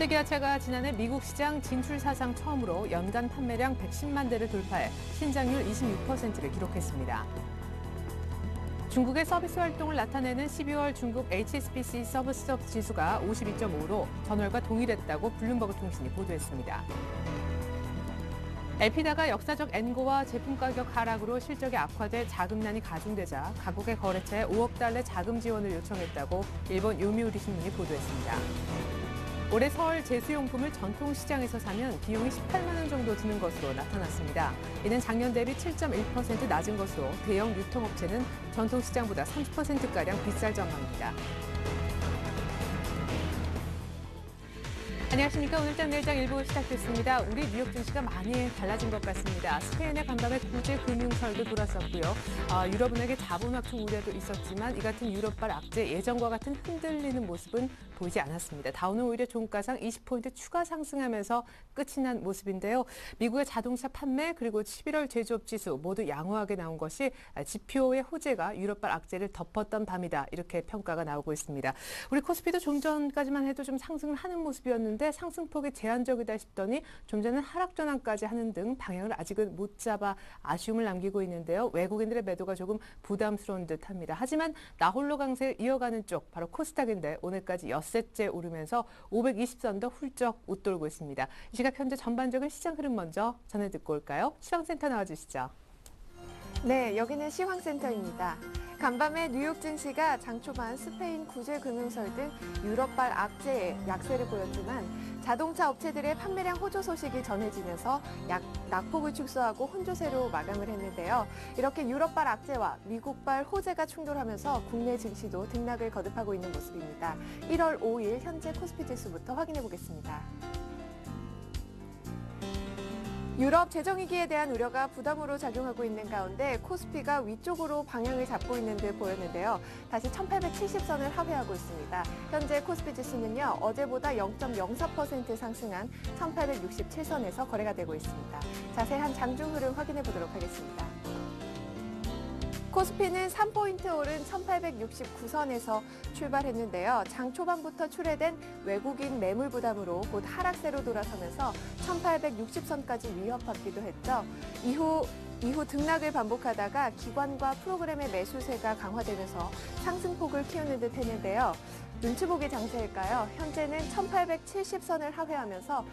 현대기아차가 지난해 미국 시장 진출 사상 처음으로 연간 판매량 110만 대를 돌파해 신장률 26%를 기록했습니다. 중국의 서비스 활동을 나타내는 12월 중국 HSBC 서비스 지수가 52.5로 전월과 동일했다고 블룸버그 통신이 보도했습니다. 엘피다가 역사적 엔고와 제품 가격 하락으로 실적이 악화돼 자금난이 가중되자 각국의 거래처에 5억 달러 자금 지원을 요청했다고 일본 요미우리 신문이 보도했습니다. 올해 설 제수용품을 전통시장에서 사면 비용이 18만 원 정도 드는 것으로 나타났습니다. 이는 작년 대비 7.1% 낮은 것으로 대형 유통업체는 전통시장보다 30%가량 비쌀 전망입니다. 안녕하십니까. 오늘장 내일장 일부 시작됐습니다. 우리 뉴욕 증시가 많이 달라진 것 같습니다. 스페인의 간밤에 구제 금융설도 돌았었고요. 유럽은행의 자본 확충 우려도 있었지만 이 같은 유럽발 악재 예전과 같은 흔들리는 모습은 보이지 않았습니다. 다우는 오히려 종가상 20포인트 추가 상승하면서 끝이 난 모습인데요. 미국의 자동차 판매 그리고 11월 제조업 지수 모두 양호하게 나온 것이 지표의 호재가 유럽발 악재를 덮었던 밤이다. 이렇게 평가가 나오고 있습니다. 우리 코스피도 좀 전까지만 해도 좀 상승을 하는 모습이었는데 상승폭이 제한적이다 싶더니 좀 전에 하락 전환까지 하는 등 방향을 아직은 못 잡아 아쉬움을 남기고 있는데요. 외국인들의 매도가 조금 부담스러운 듯합니다. 하지만 나홀로 강세를 이어가는 쪽 바로 코스닥인데 오늘까지 엿새째 오르면서 520선도 훌쩍 웃돌고 있습니다. 이 시각 현재 전반적인 시장 흐름 먼저 전해 듣고 올까요? 시황센터 나와주시죠. 네, 여기는 시황센터입니다. 간밤에 뉴욕 증시가 장 초반 스페인 구제금융설 등 유럽발 악재에 약세를 보였지만 자동차 업체들의 판매량 호조 소식이 전해지면서 낙폭을 축소하고 혼조세로 마감을 했는데요. 이렇게 유럽발 악재와 미국발 호재가 충돌하면서 국내 증시도 등락을 거듭하고 있는 모습입니다. 1월 5일 현재 코스피 지수부터 확인해 보겠습니다. 유럽 재정위기에 대한 우려가 부담으로 작용하고 있는 가운데 코스피가 위쪽으로 방향을 잡고 있는 듯 보였는데요. 다시 1870선을 하회하고 있습니다. 현재 코스피 지수는요, 어제보다 0.04% 상승한 1867선에서 거래가 되고 있습니다. 자세한 장중 흐름 확인해 보도록 하겠습니다. 코스피는 3포인트 오른 1869선에서 출발했는데요. 장 초반부터 출회된 외국인 매물 부담으로 곧 하락세로 돌아서면서 1860선까지 위협받기도 했죠. 이후 등락을 반복하다가 기관과 프로그램의 매수세가 강화되면서 상승폭을 키우는 듯 했는데요. 눈치 보기 장세일까요? 현재는 1870선을 하회하면서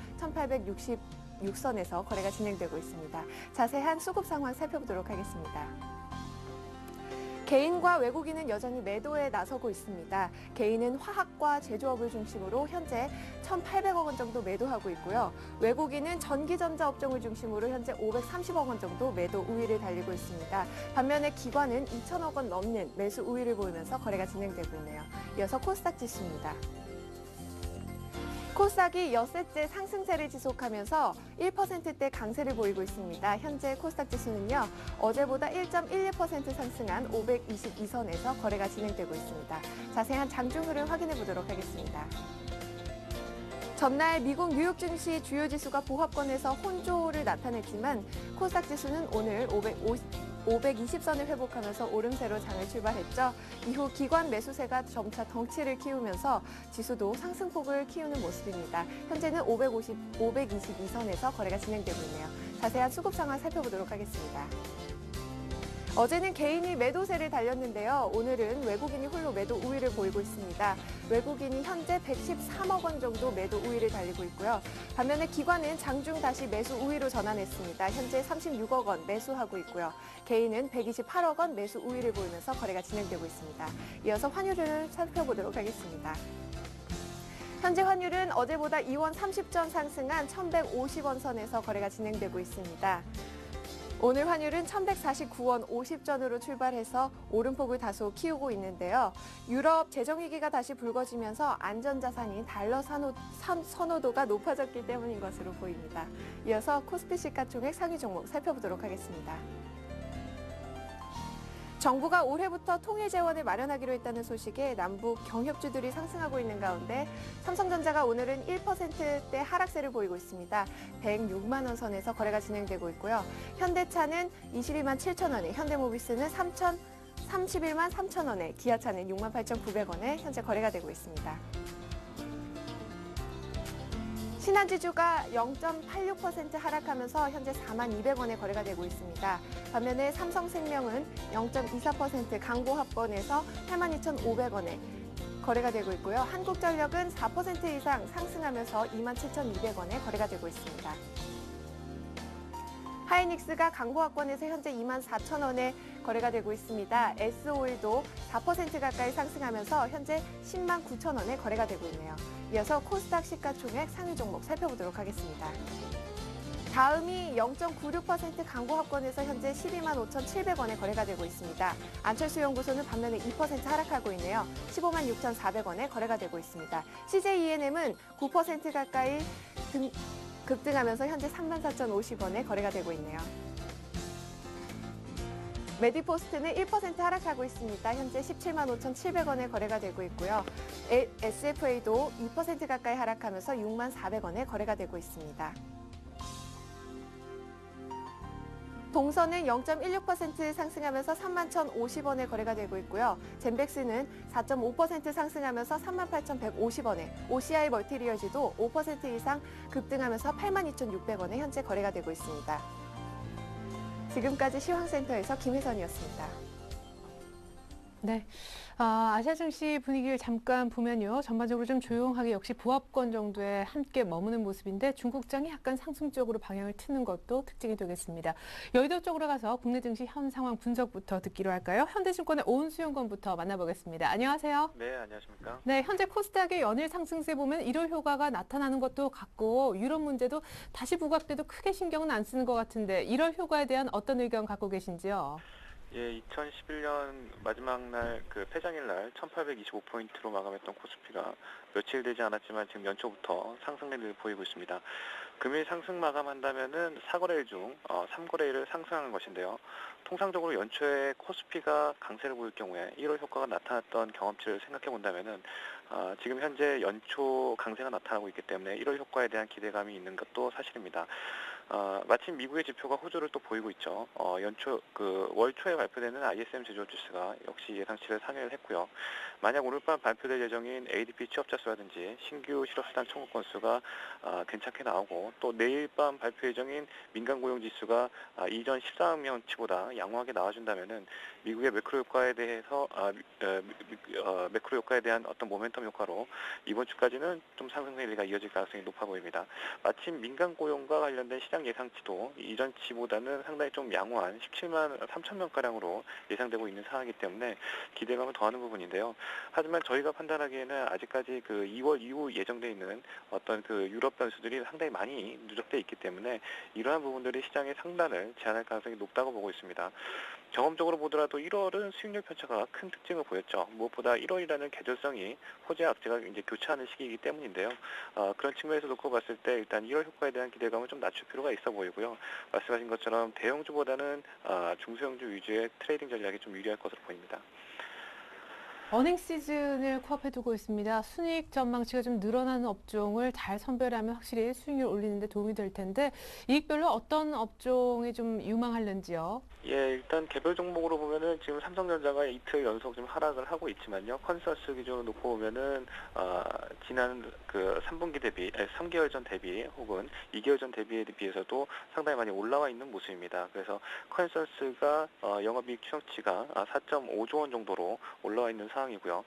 1866선에서 거래가 진행되고 있습니다. 자세한 수급 상황 살펴보도록 하겠습니다. 개인과 외국인은 여전히 매도에 나서고 있습니다. 개인은 화학과 제조업을 중심으로 현재 1,800억 원 정도 매도하고 있고요. 외국인은 전기전자 업종을 중심으로 현재 530억 원 정도 매도 우위를 달리고 있습니다. 반면에 기관은 2,000억 원 넘는 매수 우위를 보이면서 거래가 진행되고 있네요. 이어서 코스닥 지수입니다. 코스닥이 엿새째 상승세를 지속하면서 1%대 강세를 보이고 있습니다. 현재 코스닥 지수는요, 어제보다 1.12% 상승한 522선에서 거래가 진행되고 있습니다. 자세한 장중 흐름 확인해 보도록 하겠습니다. 전날 미국 뉴욕 증시 주요 지수가 보합권에서 혼조를 나타냈지만 코스닥 지수는 오늘 520선을 회복하면서 오름세로 장을 출발했죠. 이후 기관 매수세가 점차 덩치를 키우면서 지수도 상승폭을 키우는 모습입니다. 현재는 522선에서 거래가 진행되고 있네요. 자세한 수급 상황 살펴보도록 하겠습니다. 어제는 개인이 매도세를 달렸는데요. 오늘은 외국인이 홀로 매도 우위를 보이고 있습니다. 외국인이 현재 113억 원 정도 매도 우위를 달리고 있고요. 반면에 기관은 장중 다시 매수 우위로 전환했습니다. 현재 36억 원 매수하고 있고요. 개인은 128억 원 매수 우위를 보이면서 거래가 진행되고 있습니다. 이어서 환율을 살펴보도록 하겠습니다. 현재 환율은 어제보다 2원 30전 상승한 1,150원 선에서 거래가 진행되고 있습니다. 오늘 환율은 1,149원 50전으로 출발해서 오름폭을 다소 키우고 있는데요. 유럽 재정위기가 다시 불거지면서 안전자산인 달러 선호도가 높아졌기 때문인 것으로 보입니다. 이어서 코스피 시가총액 상위 종목 살펴보도록 하겠습니다. 정부가 올해부터 통일 재원을 마련하기로 했다는 소식에 남북 경협주들이 상승하고 있는 가운데 삼성전자가 오늘은 1%대 하락세를 보이고 있습니다. 106만 원 선에서 거래가 진행되고 있고요. 현대차는 22만 7천 원에, 현대모비스는 31만 3천 원에, 기아차는 6만 8,900원에 현재 거래가 되고 있습니다. 신한지주가 0.86% 하락하면서 현재 42,200원에 거래가 되고 있습니다. 반면에 삼성생명은 0.24% 강보합권에서 82,500원에 거래가 되고 있고요. 한국전력은 4% 이상 상승하면서 27,200원에 거래가 되고 있습니다. 하이닉스가 강보합권에서 현재 24,000원에 거래가 되고 있습니다. S-오일도 4% 가까이 상승하면서 현재 109,000원에 거래가 되고 있네요. 이어서 코스닥 시가총액 상위 종목 살펴보도록 하겠습니다. 다음이 0.96% 강보합권에서 현재 125,700원에 거래가 되고 있습니다. 안철수 연구소는 반면에 2% 하락하고 있네요. 156,400원에 거래가 되고 있습니다. CJENM은 9% 가까이 급등하면서 현재 34,050원에 거래가 되고 있네요. 메디포스트는 1% 하락하고 있습니다. 현재 175,700원에 거래가 되고 있고요. SFA도 2% 가까이 하락하면서 64,000원에 거래가 되고 있습니다. 동선은 0.16% 상승하면서 31,050원에 거래가 되고 있고요. 젠백스는 4.5% 상승하면서 38,150원에, OCI 멀티리얼즈도 5% 이상 급등하면서 82,600원에 현재 거래가 되고 있습니다. 지금까지 시황센터에서 김혜선이었습니다. 네. 아시아 증시 분위기를 잠깐 보면요. 전반적으로 좀 조용하게 역시 보합권 정도에 함께 머무는 모습인데 중국장이 약간 상승 쪽으로 방향을 트는 것도 특징이 되겠습니다. 여의도 쪽으로 가서 국내 증시 현 상황 분석부터 듣기로 할까요? 현대증권의 오은수연권부터 만나보겠습니다. 안녕하세요. 네, 안녕하십니까? 네, 현재 코스닥의 연일 상승세 보면 일월 효과가 나타나는 것도 같고 유럽 문제도 다시 부각돼도 크게 신경은 안 쓰는 것 같은데 일월 효과에 대한 어떤 의견 갖고 계신지요? 예, 2011년 마지막 날 그 폐장일 날 1825포인트로 마감했던 코스피가 며칠 되지 않았지만 지금 연초부터 상승세를 보이고 있습니다. 금일 상승 마감한다면은 4거래일 중 3거래일을 상승하는 것인데요. 통상적으로 연초에 코스피가 강세를 보일 경우에 1월 효과가 나타났던 경험치를 생각해 본다면은 지금 현재 연초 강세가 나타나고 있기 때문에 1월 효과에 대한 기대감이 있는 것도 사실입니다. 마침 미국의 지표가 호조를 또 보이고 있죠. 월 초에 발표되는 ISM 제조업 지수가 역시 예상치를 상회를 했고요. 만약 오늘 밤 발표될 예정인 ADP 취업자 수라든지 신규 실업수당 청구 건수가 괜찮게 나오고 또 내일 밤 발표 예정인 민간 고용 지수가 이전 14명치보다 양호하게 나와준다면은 미국의 매크로 효과에 대해서 매크로 효과에 대한 어떤 모멘텀 효과로 이번 주까지는 좀 상승 랠리가 이어질 가능성이 높아 보입니다. 마침 민간 고용과 관련된 시장 예상치도 이전치보다는 상당히 좀 양호한 17만 3천 명가량으로 예상되고 있는 상황이기 때문에 기대감을 더하는 부분인데요. 하지만 저희가 판단하기에는 아직까지 그 2월 이후 예정돼 있는 어떤 그 유럽 변수들이 상당히 많이 누적돼 있기 때문에 이러한 부분들이 시장의 상단을 제한할 가능성이 높다고 보고 있습니다. 경험적으로 보더라도 1월은 수익률 편차가 큰 특징을 보였죠. 무엇보다 1월이라는 계절성이 호재와 악재가 이제 교차하는 시기이기 때문인데요. 그런 측면에서 놓고 봤을 때 일단 1월 효과에 대한 기대감을 좀 낮출 필요가 있어 보이고요. 말씀하신 것처럼 대형주보다는 중소형주 위주의 트레이딩 전략이 좀 유리할 것으로 보입니다. 어닝 시즌을 코앞에 두고 있습니다. 순이익 전망치가 좀 늘어나는 업종을 잘 선별하면 확실히 수익률 올리는 데 도움이 될 텐데 이익별로 어떤 업종이 좀 유망할는지요? 예, 일단 개별 종목으로 보면은 지금 삼성전자가 이틀 연속 좀 하락을 하고 있지만요. 컨센서스 기준으로 놓고 보면은 지난 그 3분기 대비, 3개월 전 대비 혹은 2개월 전 대비에 비해서도 상당히 많이 올라와 있는 모습입니다. 그래서 컨센서스가 영업이익 추정치가 4.5조 원 정도로 올라와 있는 상황이고요.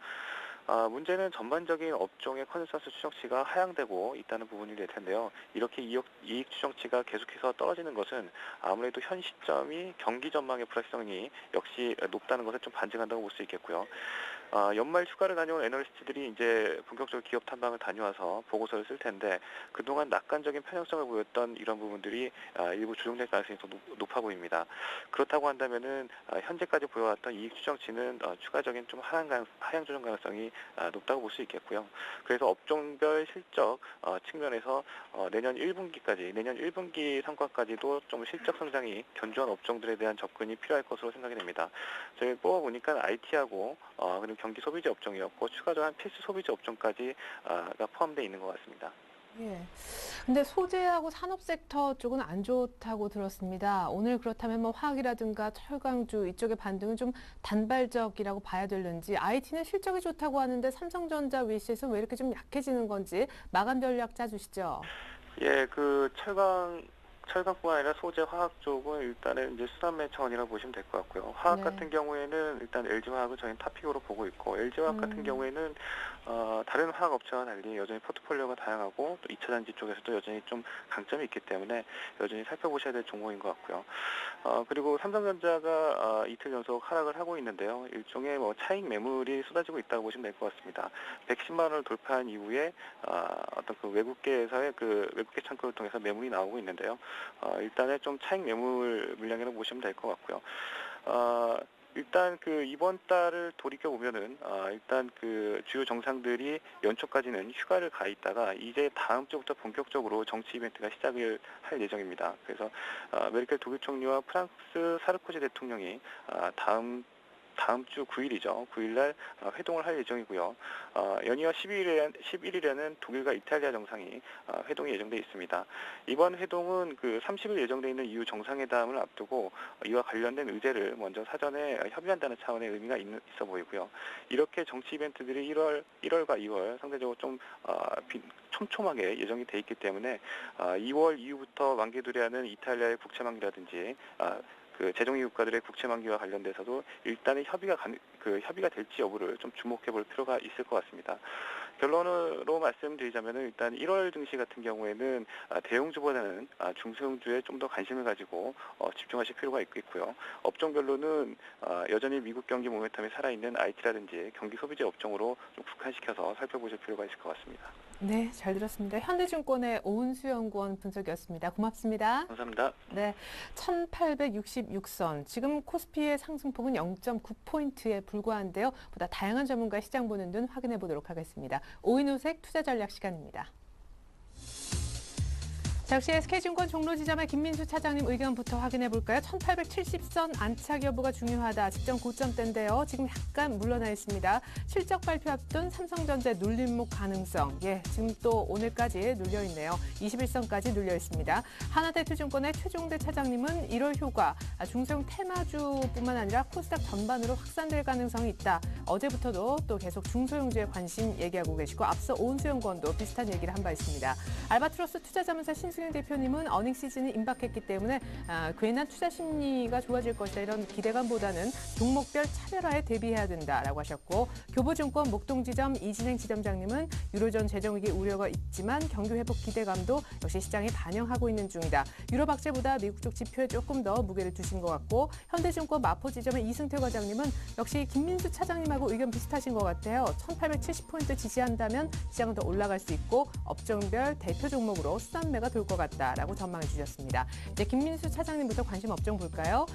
문제는 전반적인 업종의 컨센서스 추정치가 하향되고 있다는 부분이 될 텐데요. 이렇게 이익 추정치가 계속해서 떨어지는 것은 아무래도 현 시점이 경기 전망의 불확실성이 역시 높다는 것을 좀 반증한다고 볼 수 있겠고요. 연말 휴가를 다녀온 애널리스트들이 이제 본격적으로 기업 탐방을 다녀와서 보고서를 쓸 텐데 그동안 낙관적인 편향성을 보였던 이런 부분들이 일부 조정될 가능성이 더 높아 보입니다. 그렇다고 한다면은 현재까지 보여왔던 이익 추정치는 추가적인 좀 하향 조정 가능성이 높다고 볼 수 있겠고요. 그래서 업종별 실적 측면에서 내년 1분기 성과까지도 좀 실적 성장이 견조한 업종들에 대한 접근이 필요할 것으로 생각이 됩니다. 저희 뽑아보니까 IT하고 그리고 경기 소비재 업종이었고 추가적인 필수 소비재 업종까지가 포함되어 있는 것 같습니다. 예. 근데 소재하고 산업 섹터 쪽은 안 좋다고 들었습니다. 오늘 그렇다면 뭐 화학이라든가 철강주 이쪽의 반등은 좀 단발적이라고 봐야 되는지, IT는 실적이 좋다고 하는데 삼성전자 위시에서 왜 이렇게 좀 약해지는 건지 마감 전략 짜주시죠. 예, 철강뿐만 아니라 소재, 화학 쪽은 일단은 이제 수단매 차원이라고 보시면 될 것 같고요. 화학 네. 같은 경우에는 일단 LG화학을 저희는 탑픽으로 보고 있고, LG화학 같은 경우에는 다른 화학 업체와 달리 여전히 포트폴리오가 다양하고 또 2차 전지 쪽에서도 여전히 좀 강점이 있기 때문에 여전히 살펴보셔야 될 종목인 것 같고요. 그리고 삼성전자가 이틀 연속 하락을 하고 있는데요. 일종의 뭐 차익 매물이 쏟아지고 있다고 보시면 될 것 같습니다. 110만 원을 돌파한 이후에 어떤 그 외국계에서의 그 외국계 창구를 통해서 매물이 나오고 있는데요. 일단은 좀 차익 매물 물량이라고 보시면 될 것 같고요. 일단 그 이번 달을 돌이켜 보면은 일단 그 주요 정상들이 연초까지는 휴가를 가 있다가 이제 다음 주부터 본격적으로 정치 이벤트가 시작을 할 예정입니다. 그래서 메르켈 독일 총리와 프랑스 사르코지 대통령이 다음 주 9일이죠. 9일날 회동을 할 예정이고요. 연이어 11일에는 독일과 이탈리아 정상이 회동이 예정돼 있습니다. 이번 회동은 그 30일 예정돼 있는 EU 정상회담을 앞두고 이와 관련된 의제를 먼저 사전에 협의한다는 차원의 의미가 있어 보이고요. 이렇게 정치 이벤트들이 1월과 2월 상대적으로 좀 촘촘하게 예정이 돼 있기 때문에 2월 이후부터 만기두려하는 이탈리아의 국채 만기라든지 그 재정이 국가들의 국채 만기와 관련돼서도 일단은 협의가 될지 여부를 좀 주목해 볼 필요가 있을 것 같습니다. 결론으로 말씀드리자면은 일단 1월 증시 같은 경우에는 대형주보다는 중소형주에 좀 더 관심을 가지고 집중하실 필요가 있고요. 업종별로는 여전히 미국 경기 모멘텀이 살아있는 IT라든지 경기 소비재 업종으로 좀 국한시켜서 살펴보실 필요가 있을 것 같습니다. 네, 잘 들었습니다. 현대증권의 오은수 연구원 분석이었습니다. 고맙습니다. 감사합니다. 네, 1866선. 지금 코스피의 상승폭은 0.9포인트에 불과한데요. 보다 다양한 전문가 시장 보는 눈 확인해 보도록 하겠습니다. 오인호색 투자 전략 시간입니다. 자, 역시 SK증권 종로 지점의 김민수 차장님 의견부터 확인해 볼까요? 1870선 안착 여부가 중요하다. 직전 고점대인데요. 지금 약간 물러나 있습니다. 실적 발표 앞둔 삼성전자 눌림목 가능성. 예, 지금 또 오늘까지 눌려 있네요. 21선까지 눌려 있습니다. 하나대투증권의 최종대 차장님은 1월 효과 중소형 테마주뿐만 아니라 코스닥 전반으로 확산될 가능성이 있다. 어제부터도 또 계속 중소형주에 관심 얘기하고 계시고 앞서 오은수 연구원도 비슷한 얘기를 한 바 있습니다. 알바트로스 투자자문사 신승윤 대표님은 어닝 시즌이 임박했기 때문에 괜한 투자 심리가 좋아질 것이다. 이런 기대감보다는 종목별 차별화에 대비해야 된다라고 하셨고 교보증권 목동지점 이진행 지점장님은 유로존 재정위기 우려가 있지만 경기 회복 기대감도 역시 시장에 반영하고 있는 중이다. 유럽 악재보다 미국 쪽 지표에 조금 더 무게를 두신 것 같고 현대증권 마포지점의 이승태 과장님은 역시 김민수 차장님하고 의견 비슷하신 것 같아요. 1870포인트 지지한다면 시장은 더 올라갈 수 있고 업종별 대표 종목으로 수단매가 돌 것 같다라고 전망해 주셨습니다. 이제 김민수 차장님부터 관심 업종 볼까요?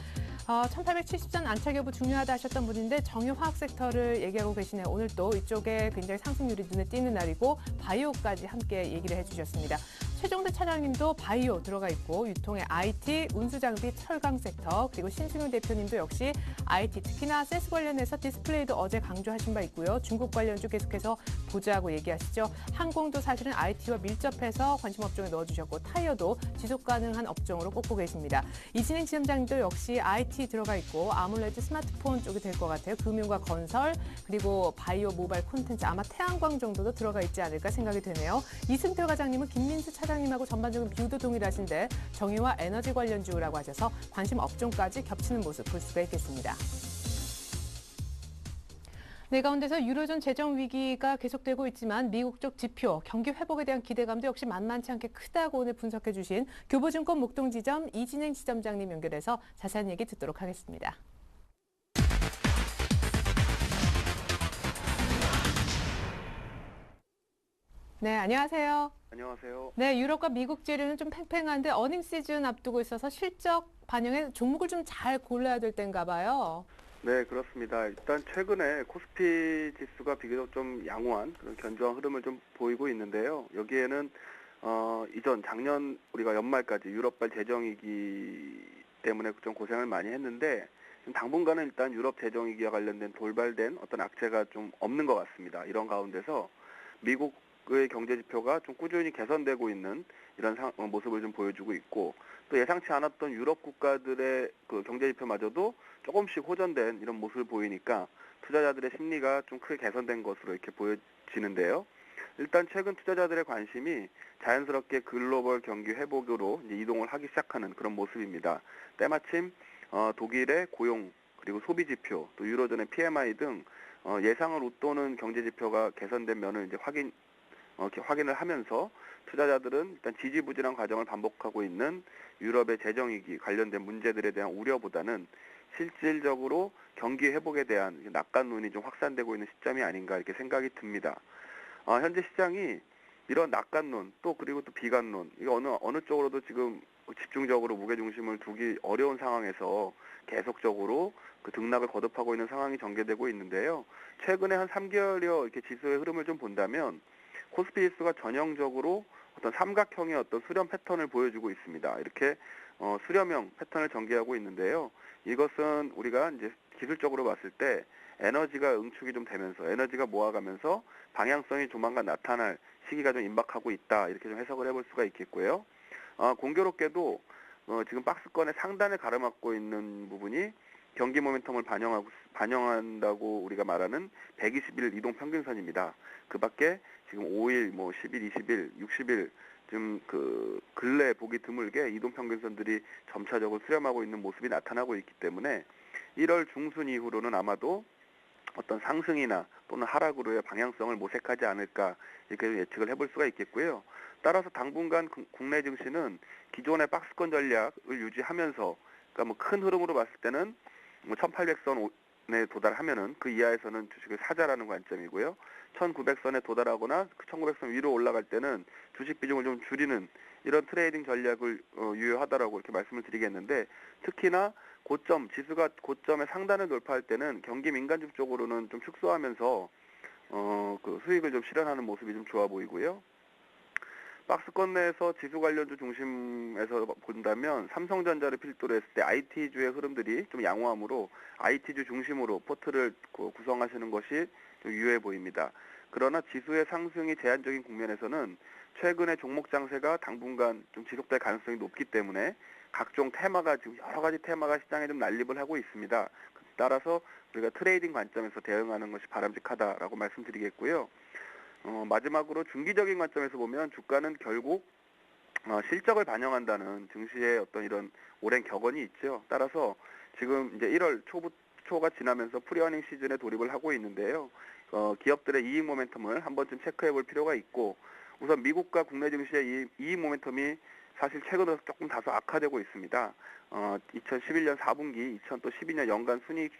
1870선 안착 여부 중요하다 하셨던 분인데 정유화학 섹터를 얘기하고 계시네요. 오늘 또 이쪽에 굉장히 상승률이 눈에 띄는 날이고 바이오까지 함께 얘기를 해주셨습니다. 최종대 차장님도 바이오 들어가 있고 유통의 IT, 운수장비, 철강 섹터 그리고 신승윤 대표님도 역시 IT 특히나 세스 관련해서 디스플레이도 어제 강조하신 바 있고요. 중국 관련주 계속해서 보자고 얘기하시죠. 항공도 사실은 IT와 밀접해서 관심 업종에 넣어주셨고 타이어도 지속 가능한 업종으로 꼽고 계십니다. 이진행 지점장님도 역시 IT 들어가 있고 아몰레드 스마트폰 쪽이 될 것 같아요. 금융과 건설 그리고 바이오 모바일 콘텐츠 아마 태양광 정도도 들어가 있지 않을까 생각이 되네요. 이승태 과장님은 김민수 차장님하고 전반적인 뷰도 동일하신데 정유와 에너지 관련주라고 하셔서 관심 업종까지 겹치는 모습 볼 수가 있겠습니다. 네, 가운데서 유로존 재정 위기가 계속되고 있지만 미국 쪽 지표, 경기 회복에 대한 기대감도 역시 만만치 않게 크다고 오늘 분석해 주신 교보증권 목동지점 이진행 지점장님 연결해서 자세한 얘기 듣도록 하겠습니다. 네, 안녕하세요. 안녕하세요. 네, 유럽과 미국 지류는 좀 팽팽한데 어닝 시즌 앞두고 있어서 실적 반영에 종목을 좀 잘 골라야 될 때인가 봐요. 네, 그렇습니다. 일단 최근에 코스피 지수가 비교적 좀 양호한 그런 견조한 흐름을 좀 보이고 있는데요. 여기에는 이전 작년 우리가 연말까지 유럽발 재정위기 때문에 좀 고생을 많이 했는데 당분간은 일단 유럽 재정위기와 관련된 돌발된 어떤 악재가 좀 없는 것 같습니다. 이런 가운데서 미국 유럽의 경제 지표가 좀 꾸준히 개선되고 있는 이런 모습을 좀 보여주고 있고, 또 예상치 않았던 유럽 국가들의 그 경제 지표마저도 조금씩 호전된 이런 모습을 보이니까 투자자들의 심리가 좀 크게 개선된 것으로 이렇게 보여지는데요. 일단 최근 투자자들의 관심이 자연스럽게 글로벌 경기 회복으로 이제 이동을 하기 시작하는 그런 모습입니다. 때마침 독일의 고용, 그리고 소비 지표, 또 유로존의 PMI 등 예상을 웃도는 경제 지표가 개선된 면을 이제 확인을 하면서 투자자들은 일단 지지부진한 과정을 반복하고 있는 유럽의 재정위기 관련된 문제들에 대한 우려보다는 실질적으로 경기 회복에 대한 낙관론이 좀 확산되고 있는 시점이 아닌가 이렇게 생각이 듭니다. 현재 시장이 이런 낙관론 그리고 또 비관론, 이거 어느 쪽으로도 지금 집중적으로 무게중심을 두기 어려운 상황에서 계속적으로 그 등락을 거듭하고 있는 상황이 전개되고 있는데요. 최근에 한 3개월여 이렇게 지수의 흐름을 좀 본다면 코스피 지수가 전형적으로 어떤 삼각형의 어떤 수렴 패턴을 보여주고 있습니다. 이렇게 수렴형 패턴을 전개하고 있는데요. 이것은 우리가 이제 기술적으로 봤을 때 에너지가 응축이 좀 되면서 에너지가 모아가면서 방향성이 조만간 나타날 시기가 좀 임박하고 있다, 이렇게 좀 해석을 해볼 수가 있겠고요. 공교롭게도 지금 박스권의 상단을 가로막고 있는 부분이 경기 모멘텀을 반영한다고 우리가 말하는 120일 이동 평균선입니다. 그 밖에 지금 5일, 10일, 20일, 60일 좀 그 근래 보기 드물게 이동 평균선들이 점차적으로 수렴하고 있는 모습이 나타나고 있기 때문에 1월 중순 이후로는 아마도 어떤 상승이나 또는 하락으로의 방향성을 모색하지 않을까, 이렇게 예측을 해볼 수가 있겠고요. 따라서 당분간 국내 증시는 기존의 박스권 전략을 유지하면서, 그러니까 큰 흐름으로 봤을 때는 1800선에 도달하면은 그 이하에서는 주식을 사자라는 관점이고요. 1900선에 도달하거나 1900선 위로 올라갈 때는 주식 비중을 좀 줄이는 이런 트레이딩 전략을 유효하다라고 이렇게 말씀을 드리겠는데, 특히나 지수가 고점의 상단을 돌파할 때는 경기 민감주 쪽으로는 좀 축소하면서 그 수익을 좀 실현하는 모습이 좀 좋아 보이고요. 박스권 내에서 지수 관련주 중심에서 본다면 삼성전자를 필두로 했을 때 IT주의 흐름들이 좀 양호하므로 IT주 중심으로 포트를 구성하시는 것이 좀 유효해 보입니다. 그러나 지수의 상승이 제한적인 국면에서는 최근의 종목 장세가 당분간 좀 지속될 가능성이 높기 때문에 각종 테마가 지금 여러 가지 테마가 시장에 좀 난립을 하고 있습니다. 따라서 우리가 트레이딩 관점에서 대응하는 것이 바람직하다라고 말씀드리겠고요. 마지막으로 중기적인 관점에서 보면 주가는 결국 실적을 반영한다는 증시의 어떤 이런 오랜 격언이 있죠. 따라서 지금 이제 1월 초가 지나면서 프리어닝 시즌에 돌입을 하고 있는데요. 기업들의 이익 모멘텀을 한 번쯤 체크해 볼 필요가 있고, 우선 미국과 국내 증시의 이익 모멘텀이 사실 최근 들어서 조금 다소 악화되고 있습니다. 2011년 4분기, 2012년 연간 순이익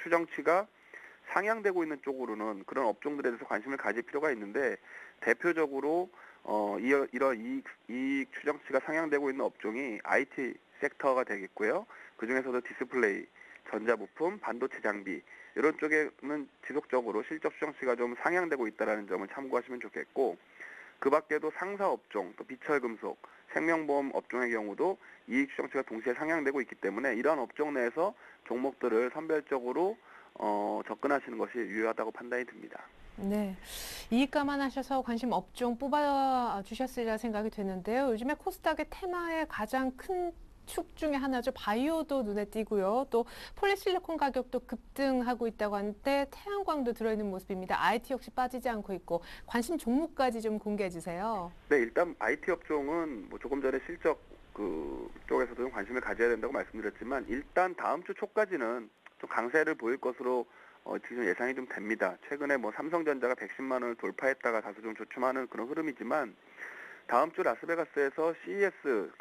추정치가 상향되고 있는 쪽으로는 그런 업종들에 대해서 관심을 가질 필요가 있는데, 대표적으로 이런 이익 추정치가 상향되고 있는 업종이 IT 섹터가 되겠고요. 그 중에서도 디스플레이, 전자부품, 반도체 장비 이런 쪽에는 지속적으로 실적 추정치가 좀 상향되고 있다는 점을 참고하시면 좋겠고, 그 밖에도 상사 업종, 또 비철금속, 생명보험 업종의 경우도 이익 추정치가 동시에 상향되고 있기 때문에 이러한 업종 내에서 종목들을 선별적으로 접근하시는 것이 유효하다고 판단이 듭니다. 네, 이익 감안하셔서 관심 업종 뽑아 주셨으리라 생각이 되는데요. 요즘에 코스닥의 테마의 가장 큰 축 중에 하나죠. 바이오도 눈에 띄고요. 또 폴리실리콘 가격도 급등하고 있다고 하는데 태양광도 들어있는 모습입니다. IT 역시 빠지지 않고 있고, 관심 종목까지 좀 공개해 주세요. 네, 일단 IT 업종은 조금 전에 실적 쪽에서도 좀 관심을 가져야 된다고 말씀드렸지만, 일단 다음 주 초까지는 좀 강세를 보일 것으로 지금 예상이 좀 됩니다. 최근에 삼성전자가 110만 원을 돌파했다가 다소 좀 조춤하는 그런 흐름이지만, 다음 주 라스베가스에서 CES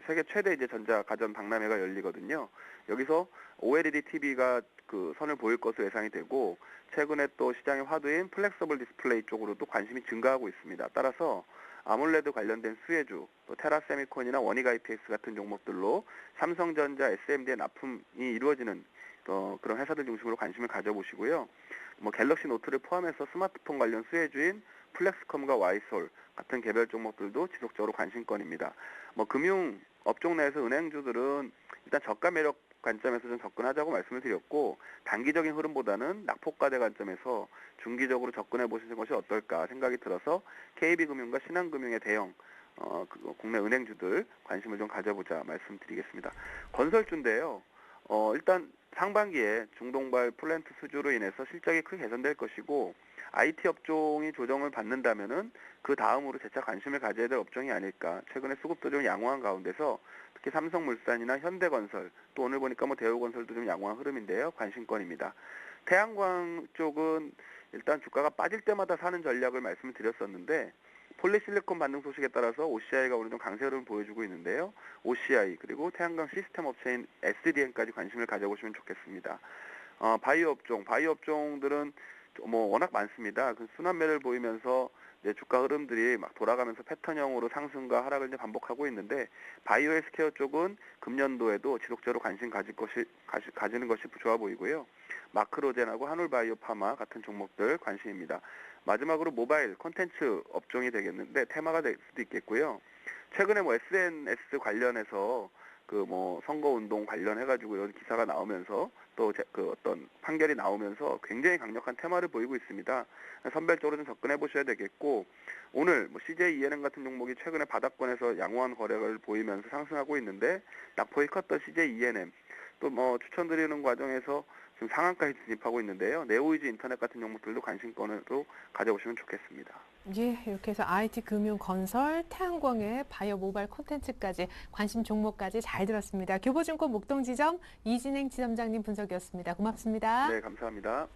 세계 최대 이제 전자 가전 박람회가 열리거든요. 여기서 OLED TV가 그 선을 보일 것으로 예상이 되고, 최근에 또 시장의 화두인 플렉서블 디스플레이 쪽으로도 관심이 증가하고 있습니다. 따라서 아몰레드 관련된 수혜주, 또 테라세미콘이나 원익 IPS 같은 종목들로 삼성전자, SMD의 납품이 이루어지는 그런 회사들 중심으로 관심을 가져보시고요. 갤럭시 노트를 포함해서 스마트폰 관련 수혜주인 플렉스컴과 와이솔 같은 개별 종목들도 지속적으로 관심권입니다. 금융 업종 내에서 은행주들은 일단 저가 매력 관점에서 좀 접근하자고 말씀을 드렸고 단기적인 흐름보다는 낙폭과대 관점에서 중기적으로 접근해 보시는 것이 어떨까 생각이 들어서 KB금융과 신한금융의 대형 국내 은행주들 관심을 좀 가져보자 말씀드리겠습니다. 건설주인데요. 일단 상반기에 중동발 플랜트 수주로 인해서 실적이 크게 개선될 것이고 IT 업종이 조정을 받는다면은 그 다음으로 재차 관심을 가져야 될 업종이 아닐까. 최근에 수급도 좀 양호한 가운데서 특히 삼성물산이나 현대건설 또 오늘 보니까 뭐 대우건설도 좀 양호한 흐름인데요. 관심권입니다. 태양광 쪽은 일단 주가가 빠질 때마다 사는 전략을 말씀을 드렸었는데 폴리실리콘 반등 소식에 따라서 OCI가 오늘 좀 강세 흐름을 보여주고 있는데요. OCI 그리고 태양광 시스템 업체인 SDN까지 관심을 가져보시면 좋겠습니다. 바이오 업종들은 뭐 워낙 많습니다. 그 순환매를 보이면서 이제 주가 흐름들이 막 돌아가면서 패턴형으로 상승과 하락을 이제 반복하고 있는데 바이오 헬스케어 쪽은 금년도에도 지속적으로 가지는 것이 좋아 보이고요. 마크로젠하고 한울바이오 파마 같은 종목들 관심입니다. 마지막으로 모바일 콘텐츠 업종이 되겠는데 테마가 될 수도 있겠고요. 최근에 뭐 SNS 관련해서 그 뭐 선거운동 관련해가지고 이런 기사가 나오면서 또 그 어떤 판결이 나오면서 굉장히 강력한 테마를 보이고 있습니다. 선별적으로 좀 접근해 보셔야 되겠고 오늘 뭐 CJENM 같은 종목이 최근에 바닥권에서 양호한 거래를 보이면서 상승하고 있는데 낙폭이 컸던 CJENM 또 뭐 추천드리는 과정에서 지금 상한가에 진입하고 있는데요. 네오이즈 인터넷 같은 종목들도 관심권으로 가져보시면 좋겠습니다. 예, 이렇게 해서 IT, 금융, 건설, 태양광의 바이오 모바일 콘텐츠까지 관심 종목까지 잘 들었습니다. 교보증권 목동지점 이진행 지점장님 분석이었습니다. 고맙습니다. 네, 감사합니다.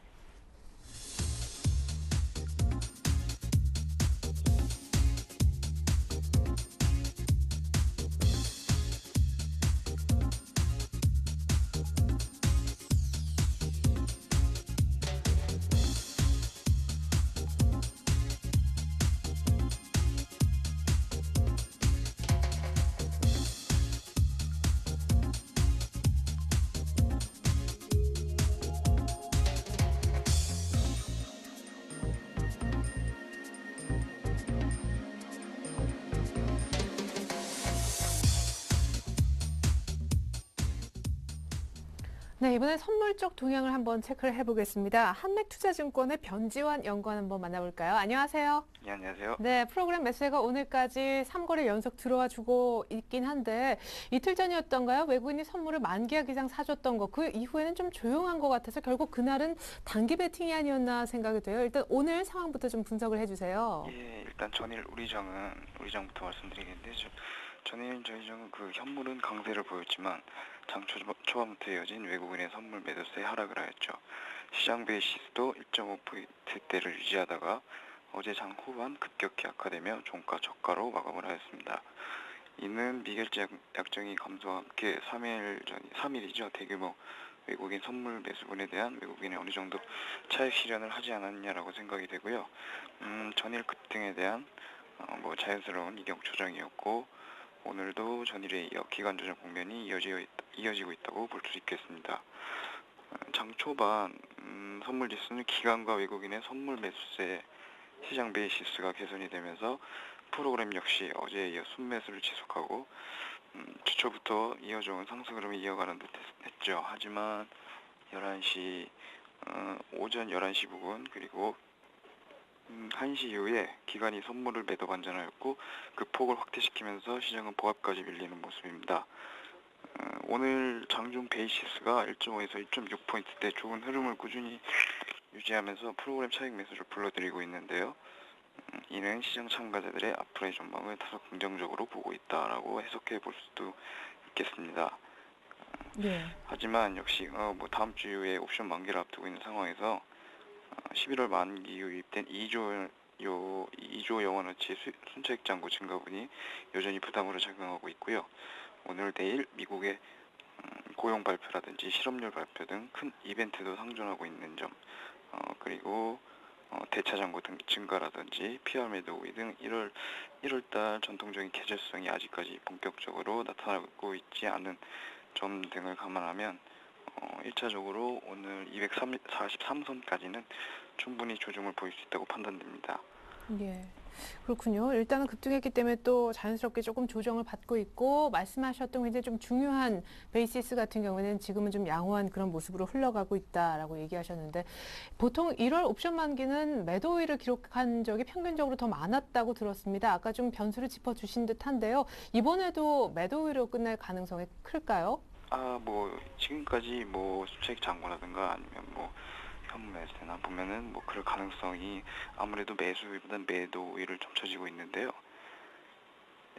네, 이번엔 선물 쪽 동향을 한번 체크를 해보겠습니다. 한맥투자증권의 변지환 연구원 한번 만나볼까요? 안녕하세요. 네, 안녕하세요. 네, 프로그램 매수세가 오늘까지 3거래 연속 들어와 주고 있긴 한데 이틀 전이었던가요? 외국인이 선물을 10,000개 이상 사줬던 거. 그 이후에는 좀 조용한 것 같아서 결국 그날은 단기 베팅이 아니었나 생각이 돼요. 일단 오늘 상황부터 좀 분석을 해주세요. 예, 일단 전일 우리장부터 말씀드리겠는데 전일 저희 장은 그 현물은 강세를 보였지만 장 초반부터 이어진 외국인의 선물 매도세 하락을 하였죠. 시장 베이시스도 1.5%대를 유지하다가 어제 장 후반 급격히 악화되며 종가 저가로 마감을 하였습니다. 이는 미결제 약정이 감소와 함께 3일이죠. 대규모 외국인 선물 매수분에 대한 외국인의 어느 정도 차익 실현을 하지 않았냐라고 생각이 되고요. 전일 급등에 대한 자연스러운 이격 조정이었고 오늘도 전일에 이어 기간 조정 국면이 이어지고 있다고 볼 수 있겠습니다. 장 초반 선물 지수는 기관과 외국인의 선물 매수세 시장 베이시스가 개선이 되면서 프로그램 역시 어제에 이어 순매수를 지속하고 주초부터 이어져온 상승 흐름이 이어가는 듯 했죠. 하지만 오전 11시 부근 그리고 1시 이후에 기관이 선물을 매도 반전하였고 그 폭을 확대시키면서 시장은 보합까지 밀리는 모습입니다. 오늘 장중 베이시스가 1.5에서 1.6포인트대 좋은 흐름을 꾸준히 유지하면서 프로그램 차익 매수를 불러들이고 있는데요. 이는 시장 참가자들의 앞으로의 전망을 다소 긍정적으로 보고 있다라고 해석해 볼 수도 있겠습니다. 네. 하지만 역시 다음 주에 옵션 만기를 앞두고 있는 상황에서 11월 만기 유입된 2조 영원어치 순차익 잔고 증가분이 여전히 부담으로 작용하고 있고요. 오늘 내일 미국의 고용 발표라든지 실업률 발표 등 큰 이벤트도 상존하고 있는 점, 그리고 대차 잔고 등 증가라든지 PR 매도 우위 등 1월달 전통적인 계절성이 아직까지 본격적으로 나타나고 있지 않은 점 등을 감안하면 1차적으로 오늘 243선까지는 충분히 조정을 보일 수 있다고 판단됩니다. 예. 그렇군요. 일단은 급등했기 때문에 또 자연스럽게 조금 조정을 받고 있고 말씀하셨던 굉장히 좀 중요한 베이시스 같은 경우에는 지금은 좀 양호한 그런 모습으로 흘러가고 있다라고 얘기하셨는데 보통 1월 옵션 만기는 매도일을 기록한 적이 평균적으로 더 많았다고 들었습니다. 아까 좀 변수를 짚어주신 듯한데요. 이번에도 매도일로 끝날 가능성이 클까요? 뭐 지금까지 뭐 수책 잔고라든가 아니면 뭐 현물매수나 보면은 뭐 그럴 가능성이 아무래도 매수일보다는 매도일을 점쳐지고 있는데요.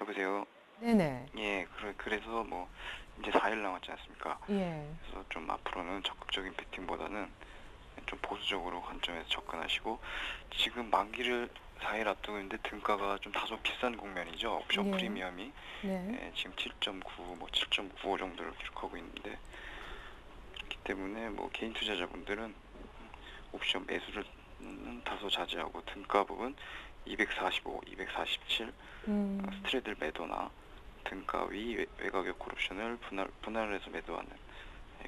여보세요? 네네. 예, 그래서 뭐 이제 4일 남았지 않습니까? 예. 그래서 좀 앞으로는 적극적인 베팅보다는 좀 보수적으로 관점에서 접근하시고 지금 만기를 4일 앞두고 있는데 등가가 좀 다소 비싼 국면이죠. 옵션 예. 프리미엄이 네. 지금 7.9, 뭐 7.95 정도를 기록하고 있는데 그렇기 때문에 뭐 개인 투자자분들은 옵션 매수를 다소 자제하고 등가 부분 245, 247 스트레들 매도나 등가 위 외곽의 콜옵션을 분할해서 매도하는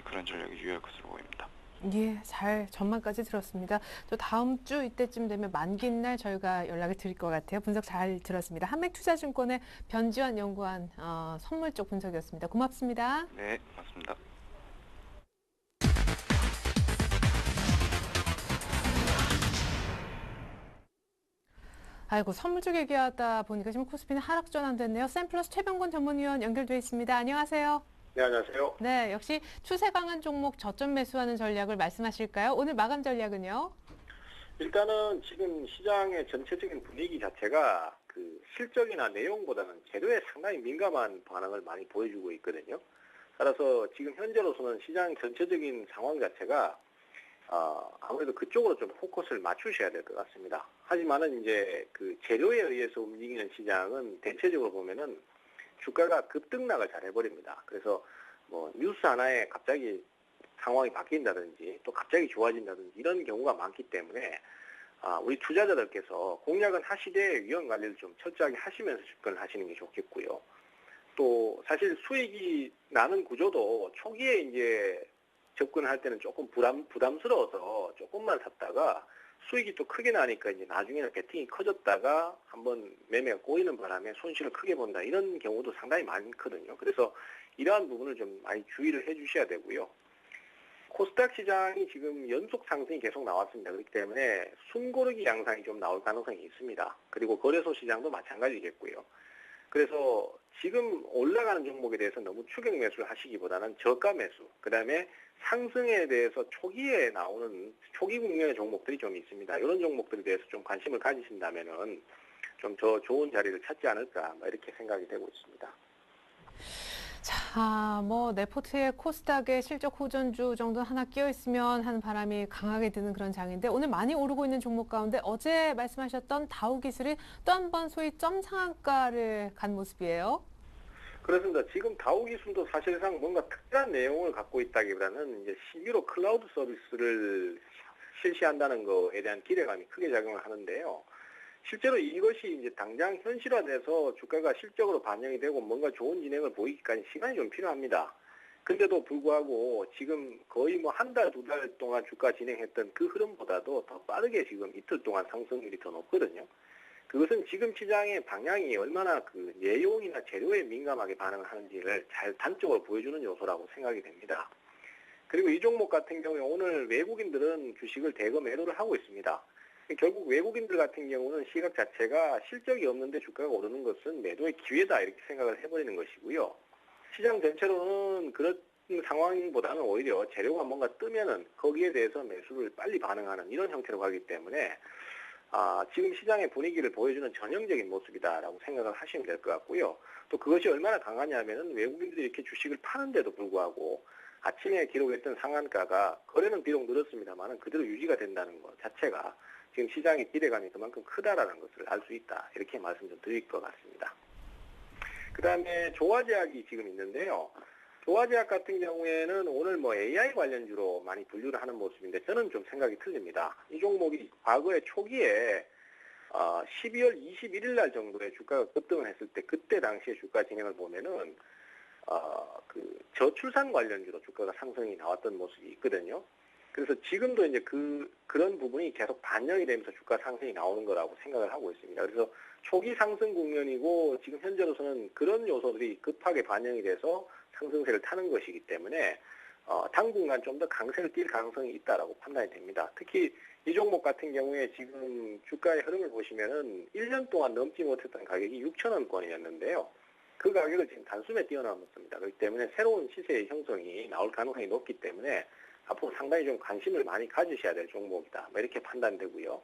그런 전략이 유효할 것으로 보입니다. 예, 잘 전망까지 들었습니다. 또 다음 주 이때쯤 되면 만기 날 저희가 연락을 드릴 것 같아요. 분석 잘 들었습니다. 한맥투자증권의 변지환 연구원 선물 쪽 분석이었습니다. 고맙습니다. 네, 맞습니다. 아이고, 선물 쪽 얘기하다 보니까 지금 코스피는 하락 전환됐네요. 샘플러스 최병곤 전문위원 연결돼 있습니다. 안녕하세요. 네, 안녕하세요. 네, 역시 추세 강한 종목 저점 매수하는 전략을 말씀하실까요? 오늘 마감 전략은요? 일단은 지금 시장의 전체적인 분위기 자체가 그 실적이나 내용보다는 재료에 상당히 민감한 반응을 많이 보여주고 있거든요. 따라서 지금 현재로서는 시장 전체적인 상황 자체가 아무래도 그쪽으로 좀 포커스를 맞추셔야 될 것 같습니다. 하지만은 이제 그 재료에 의해서 움직이는 시장은 대체적으로 보면은 주가가 급등락을 잘 해버립니다. 그래서 뭐 뉴스 하나에 갑자기 상황이 바뀐다든지 또 갑자기 좋아진다든지 이런 경우가 많기 때문에 우리 투자자들께서 공략은 하시되 위험 관리를 좀 철저하게 하시면서 접근을 하시는 게 좋겠고요. 또 사실 수익이 나는 구조도 초기에 이제 접근할 때는 조금 부담스러워서 조금만 샀다가 수익이 또 크게 나니까 이제 나중에는 베팅이 커졌다가 한번 매매가 꼬이는 바람에 손실을 크게 본다 이런 경우도 상당히 많거든요. 그래서 이러한 부분을 좀 많이 주의를 해주셔야 되고요. 코스닥 시장이 지금 연속 상승이 계속 나왔습니다. 그렇기 때문에 숨고르기 양상이 좀 나올 가능성이 있습니다. 그리고 거래소 시장도 마찬가지겠고요. 그래서 지금 올라가는 종목에 대해서 너무 추격 매수를 하시기보다는 저가 매수, 그 다음에 상승에 대해서 초기에 나오는 초기 국면의 종목들이 좀 있습니다. 이런 종목들에 대해서 좀 관심을 가지신다면은 좀 더 좋은 자리를 찾지 않을까 이렇게 생각이 되고 있습니다. 자, 뭐 네포트의 코스닥의 실적 호전주 정도 하나 끼어 있으면 하는 바람이 강하게 드는 그런 장인데 오늘 많이 오르고 있는 종목 가운데 어제 말씀하셨던 다우기술이 또 한 번 소위 점 상한가를 간 모습이에요. 그렇습니다. 지금 다우기술도 사실상 뭔가 특별한 내용을 갖고 있다기보다는 이제 신규로 클라우드 서비스를 실시한다는 거에 대한 기대감이 크게 작용을 하는데요. 실제로 이것이 이제 당장 현실화돼서 주가가 실적으로 반영이 되고 뭔가 좋은 진행을 보이기까지 시간이 좀 필요합니다. 근데도 불구하고 지금 거의 뭐 한 달, 두 달 동안 주가 진행했던 그 흐름보다도 더 빠르게 지금 이틀 동안 상승률이 더 높거든요. 그것은 지금 시장의 방향이 얼마나 그 내용이나 재료에 민감하게 반응을 하는지를 잘 단적으로 보여주는 요소라고 생각이 됩니다. 그리고 이 종목 같은 경우에 오늘 외국인들은 주식을 대거 매도를 하고 있습니다. 결국 외국인들 같은 경우는 시각 자체가 실적이 없는데 주가가 오르는 것은 매도의 기회다 이렇게 생각을 해버리는 것이고요. 시장 전체로는 그런 상황보다는 오히려 재료가 뭔가 뜨면은 거기에 대해서 매수를 빨리 반응하는 이런 형태로 가기 때문에 지금 시장의 분위기를 보여주는 전형적인 모습이다라고 생각을 하시면 될 것 같고요. 또 그것이 얼마나 강하냐면은 외국인들이 이렇게 주식을 파는데도 불구하고 아침에 기록했던 상한가가 거래는 비록 늘었습니다만은 그대로 유지가 된다는 것 자체가 지금 시장의 기대감이 그만큼 크다라는 것을 알 수 있다. 이렇게 말씀 좀 드릴 것 같습니다. 그 다음에 조화제약이 지금 있는데요. 조화제약 같은 경우에는 오늘 뭐 AI 관련주로 많이 분류를 하는 모습인데 저는 좀 생각이 틀립니다. 이 종목이 과거에 초기에 12월 21일 날 정도에 주가가 급등을 했을 때 그때 당시에 주가 진행을 보면은 그 저출산 관련주로 주가가 상승이 나왔던 모습이 있거든요. 그래서 지금도 이제 그런 부분이 계속 반영이 되면서 주가 상승이 나오는 거라고 생각을 하고 있습니다. 그래서 초기 상승 국면이고 지금 현재로서는 그런 요소들이 급하게 반영이 돼서 상승세를 타는 것이기 때문에 당분간 좀 더 강세를 띌 가능성이 있다라고 판단이 됩니다. 특히 이 종목 같은 경우에 지금 주가의 흐름을 보시면은 1년 동안 넘지 못했던 가격이 6,000원권이었는데요. 그 가격을 지금 단숨에 뛰어넘었습니다. 그렇기 때문에 새로운 시세의 형성이 나올 가능성이 높기 때문에 앞으로 상당히 좀 관심을 많이 가지셔야 될 종목이다. 이렇게 판단되고요.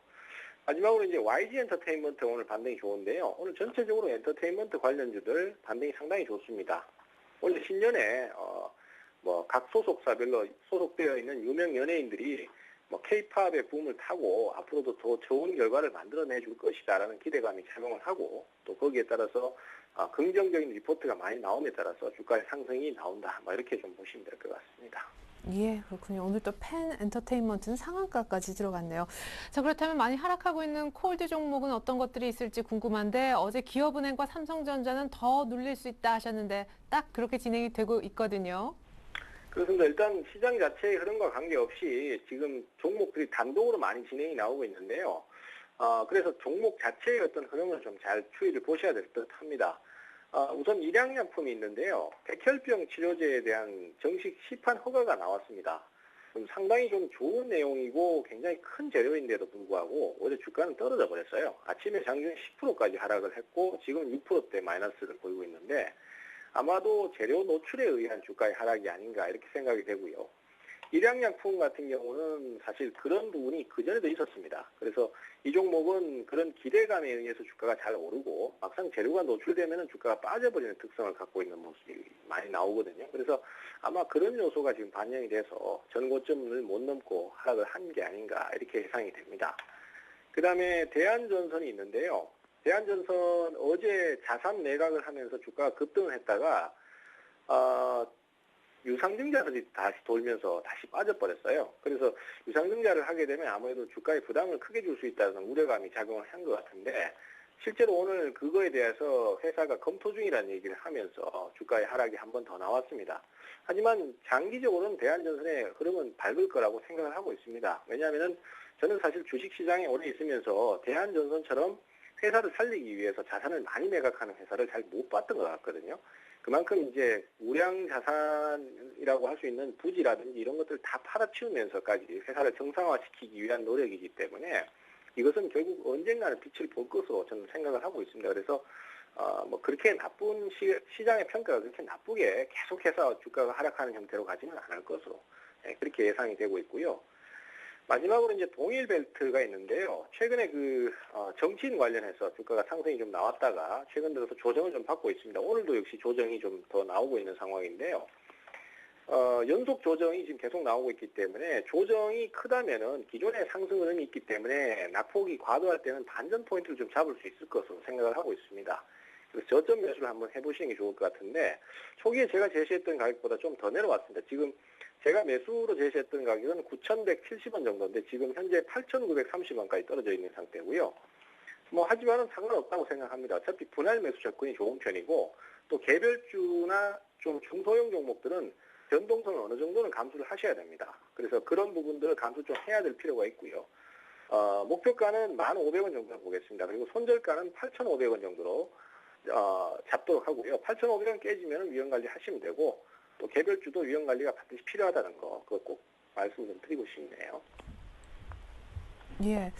마지막으로 이제 YG 엔터테인먼트 오늘 반등이 좋은데요. 오늘 전체적으로 엔터테인먼트 관련주들 반등이 상당히 좋습니다. 원래 신년에 각 소속사별로 소속되어 있는 유명 연예인들이 K-팝의 붐을 타고 앞으로도 더 좋은 결과를 만들어내 줄 것이다라는 기대감이 작용을 하고 또 거기에 따라서 긍정적인 리포트가 많이 나옴에 따라서 주가의 상승이 나온다. 이렇게 좀 보시면 될 것 같습니다. 예, 그렇군요. 오늘 또 팬 엔터테인먼트는 상한가까지 들어갔네요. 자, 그렇다면 많이 하락하고 있는 콜드 종목은 어떤 것들이 있을지 궁금한데 어제 기업은행과 삼성전자는 더 눌릴 수 있다 하셨는데 딱 그렇게 진행이 되고 있거든요. 그렇습니다. 일단 시장 자체의 흐름과 관계없이 지금 종목들이 단독으로 많이 진행이 나오고 있는데요. 그래서 종목 자체의 어떤 흐름을 좀 잘 추이를 보셔야 될 듯 합니다. 우선 일양약품이 있는데요. 백혈병 치료제에 대한 정식 시판 허가가 나왔습니다. 상당히 좀 좋은 내용이고 굉장히 큰 재료인데도 불구하고 어제 주가는 떨어져 버렸어요. 아침에 장중 10%까지 하락을 했고 지금 6%대 마이너스를 보이고 있는데 아마도 재료 노출에 의한 주가의 하락이 아닌가 이렇게 생각이 되고요. 일양약품 같은 경우는 사실 그런 부분이 그전에도 있었습니다. 그래서 이 종목은 그런 기대감에 의해서 주가가 잘 오르고 막상 재료가 노출되면 주가가 빠져버리는 특성을 갖고 있는 모습이 많이 나오거든요. 그래서 아마 그런 요소가 지금 반영이 돼서 전고점을 못 넘고 하락을 한 게 아닌가 이렇게 예상이 됩니다. 그 다음에 대한전선이 있는데요. 대한전선 어제 자산 매각을 하면서 주가가 급등을 했다가 유상증자들이 다시 돌면서 다시 빠져버렸어요. 그래서 유상증자를 하게 되면 아무래도 주가에 부담을 크게 줄 수 있다는 우려감이 작용을 한 것 같은데 실제로 오늘 그거에 대해서 회사가 검토 중이라는 얘기를 하면서 주가의 하락이 한 번 더 나왔습니다. 하지만 장기적으로는 대한전선의 흐름은 밝을 거라고 생각을 하고 있습니다. 왜냐하면 저는 사실 주식시장에 오래 있으면서 대한전선처럼 회사를 살리기 위해서 자산을 많이 매각하는 회사를 잘 못 봤던 것 같거든요. 그만큼 이제 우량 자산이라고 할 수 있는 부지라든지 이런 것들 다 팔아치우면서까지 회사를 정상화시키기 위한 노력이기 때문에 이것은 결국 언젠가는 빛을 볼 것으로 저는 생각을 하고 있습니다. 그래서 그렇게 나쁜 시장의 평가가 그렇게 나쁘게 계속해서 주가가 하락하는 형태로 가지는 않을 것으로 그렇게 예상이 되고 있고요. 마지막으로 이제 동일벨트가 있는데요. 최근에 정치인 관련해서 주가가 상승이 좀 나왔다가 최근 들어서 조정을 좀 받고 있습니다. 오늘도 역시 조정이 좀 더 나오고 있는 상황인데요. 연속 조정이 지금 계속 나오고 있기 때문에 조정이 크다면은 기존의 상승 흐름이 있기 때문에 낙폭이 과도할 때는 반전 포인트를 좀 잡을 수 있을 것으로 생각을 하고 있습니다. 그래서 저점 매수를 한번 해보시는 게 좋을 것 같은데 초기에 제가 제시했던 가격보다 좀 더 내려왔습니다. 지금 제가 매수로 제시했던 가격은 9,170원 정도인데 지금 현재 8,930원까지 떨어져 있는 상태고요. 하지만은 상관없다고 생각합니다. 어차피 분할 매수 접근이 좋은 편이고 또 개별주나 좀 중소형 종목들은 변동성을 어느 정도는 감수를 하셔야 됩니다. 그래서 그런 부분들을 감수 좀 해야 될 필요가 있고요. 목표가는 1,500원 정도 보겠습니다. 그리고 손절가는 8,500원 정도로 잡도록 하고요. 8,500원 깨지면 위험관리 하시면 되고 또 개별주도 위험관리가 반드시 필요하다는 거 그거 꼭 말씀 좀 드리고 싶네요. 예.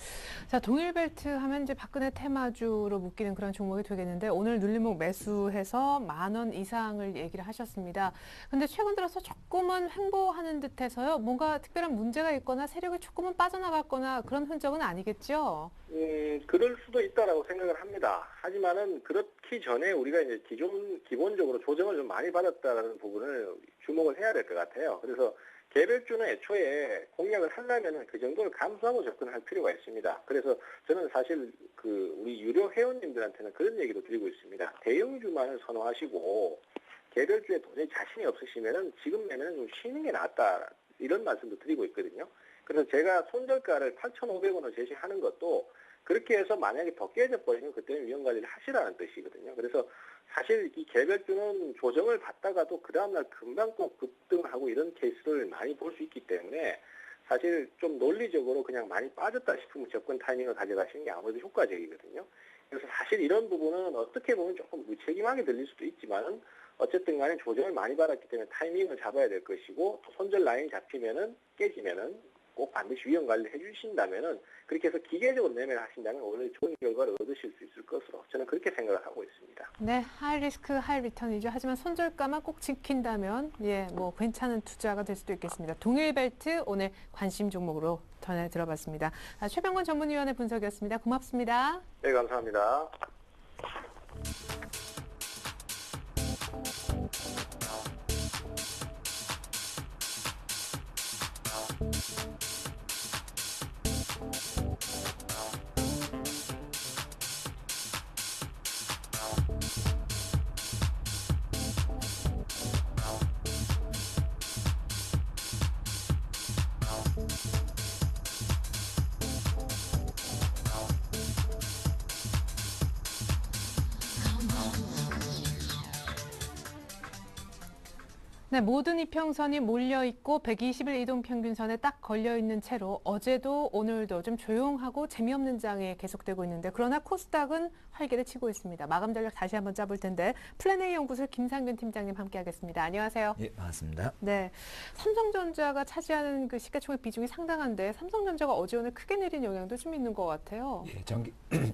자, 동일벨트 하면 이제 박근혜 테마주로 묶이는 그런 종목이 되겠는데 오늘 눌림목 매수해서 10,000원 이상을 얘기를 하셨습니다. 근데 최근 들어서 조금은 횡보하는 듯해서요. 뭔가 특별한 문제가 있거나 세력이 조금은 빠져나갔거나 그런 흔적은 아니겠죠? 그럴 수도 있다라고 생각을 합니다. 하지만은 그렇기 전에 우리가 이제 기본적으로 조정을 좀 많이 받았다는 부분을 주목을 해야 될 것 같아요. 그래서 개별주는 애초에 공략을 하려면 그 정도를 감수하고 접근할 필요가 있습니다. 그래서 저는 사실 우리 유료 회원님들한테는 그런 얘기도 드리고 있습니다. 대형주만을 선호하시고 개별주에 도저히 자신이 없으시면은 지금 내면은 좀 쉬는 게 낫다 이런 말씀도 드리고 있거든요. 그래서 제가 손절가를 8,500원을 제시하는 것도 그렇게 해서 만약에 더 깨져버리면 그때는 위험관리를 하시라는 뜻이거든요. 그래서 사실 이 개별주는 조정을 받다가도 그 다음날 금방 또 급등하고 이런 케이스를 많이 볼 수 있기 때문에 사실 좀 논리적으로 그냥 많이 빠졌다 싶으면 접근 타이밍을 가져가시는 게 아무래도 효과적이거든요. 그래서 사실 이런 부분은 어떻게 보면 조금 무책임하게 들릴 수도 있지만 어쨌든 간에 조정을 많이 받았기 때문에 타이밍을 잡아야 될 것이고 또 손절 라인이 잡히면은 깨지면은 꼭 반드시 위험 관리를 해주신다면은 그렇게 해서 기계적으로 매매를 하신다면 오늘 좋은 결과를 얻으실 수 있을 것으로 저는 그렇게 생각을 하고 있습니다. 네, 하이 리스크, 하이 리턴이죠. 하지만 손절가만 꼭 지킨다면 예, 뭐 괜찮은 투자가 될 수도 있겠습니다. 동일벨트 오늘 관심 종목으로 전해 들어봤습니다. 최병권 전문위원의 분석이었습니다. 고맙습니다. 네, 감사합니다. 네, 모든 이평선이 몰려있고 120일 이동평균선에 딱 걸려있는 채로 어제도 오늘도 좀 조용하고 재미없는 장이 계속되고 있는데 그러나 코스닥은 활기를 치고 있습니다. 마감 전략 다시 한번 짜볼 텐데 플랜A 연구소 김상균 팀장님 함께하겠습니다. 안녕하세요. 예, 반갑습니다. 네, 삼성전자가 차지하는 그 시가총액 비중이 상당한데 삼성전자가 어제 오늘 크게 내린 영향도 좀 있는 것 같아요.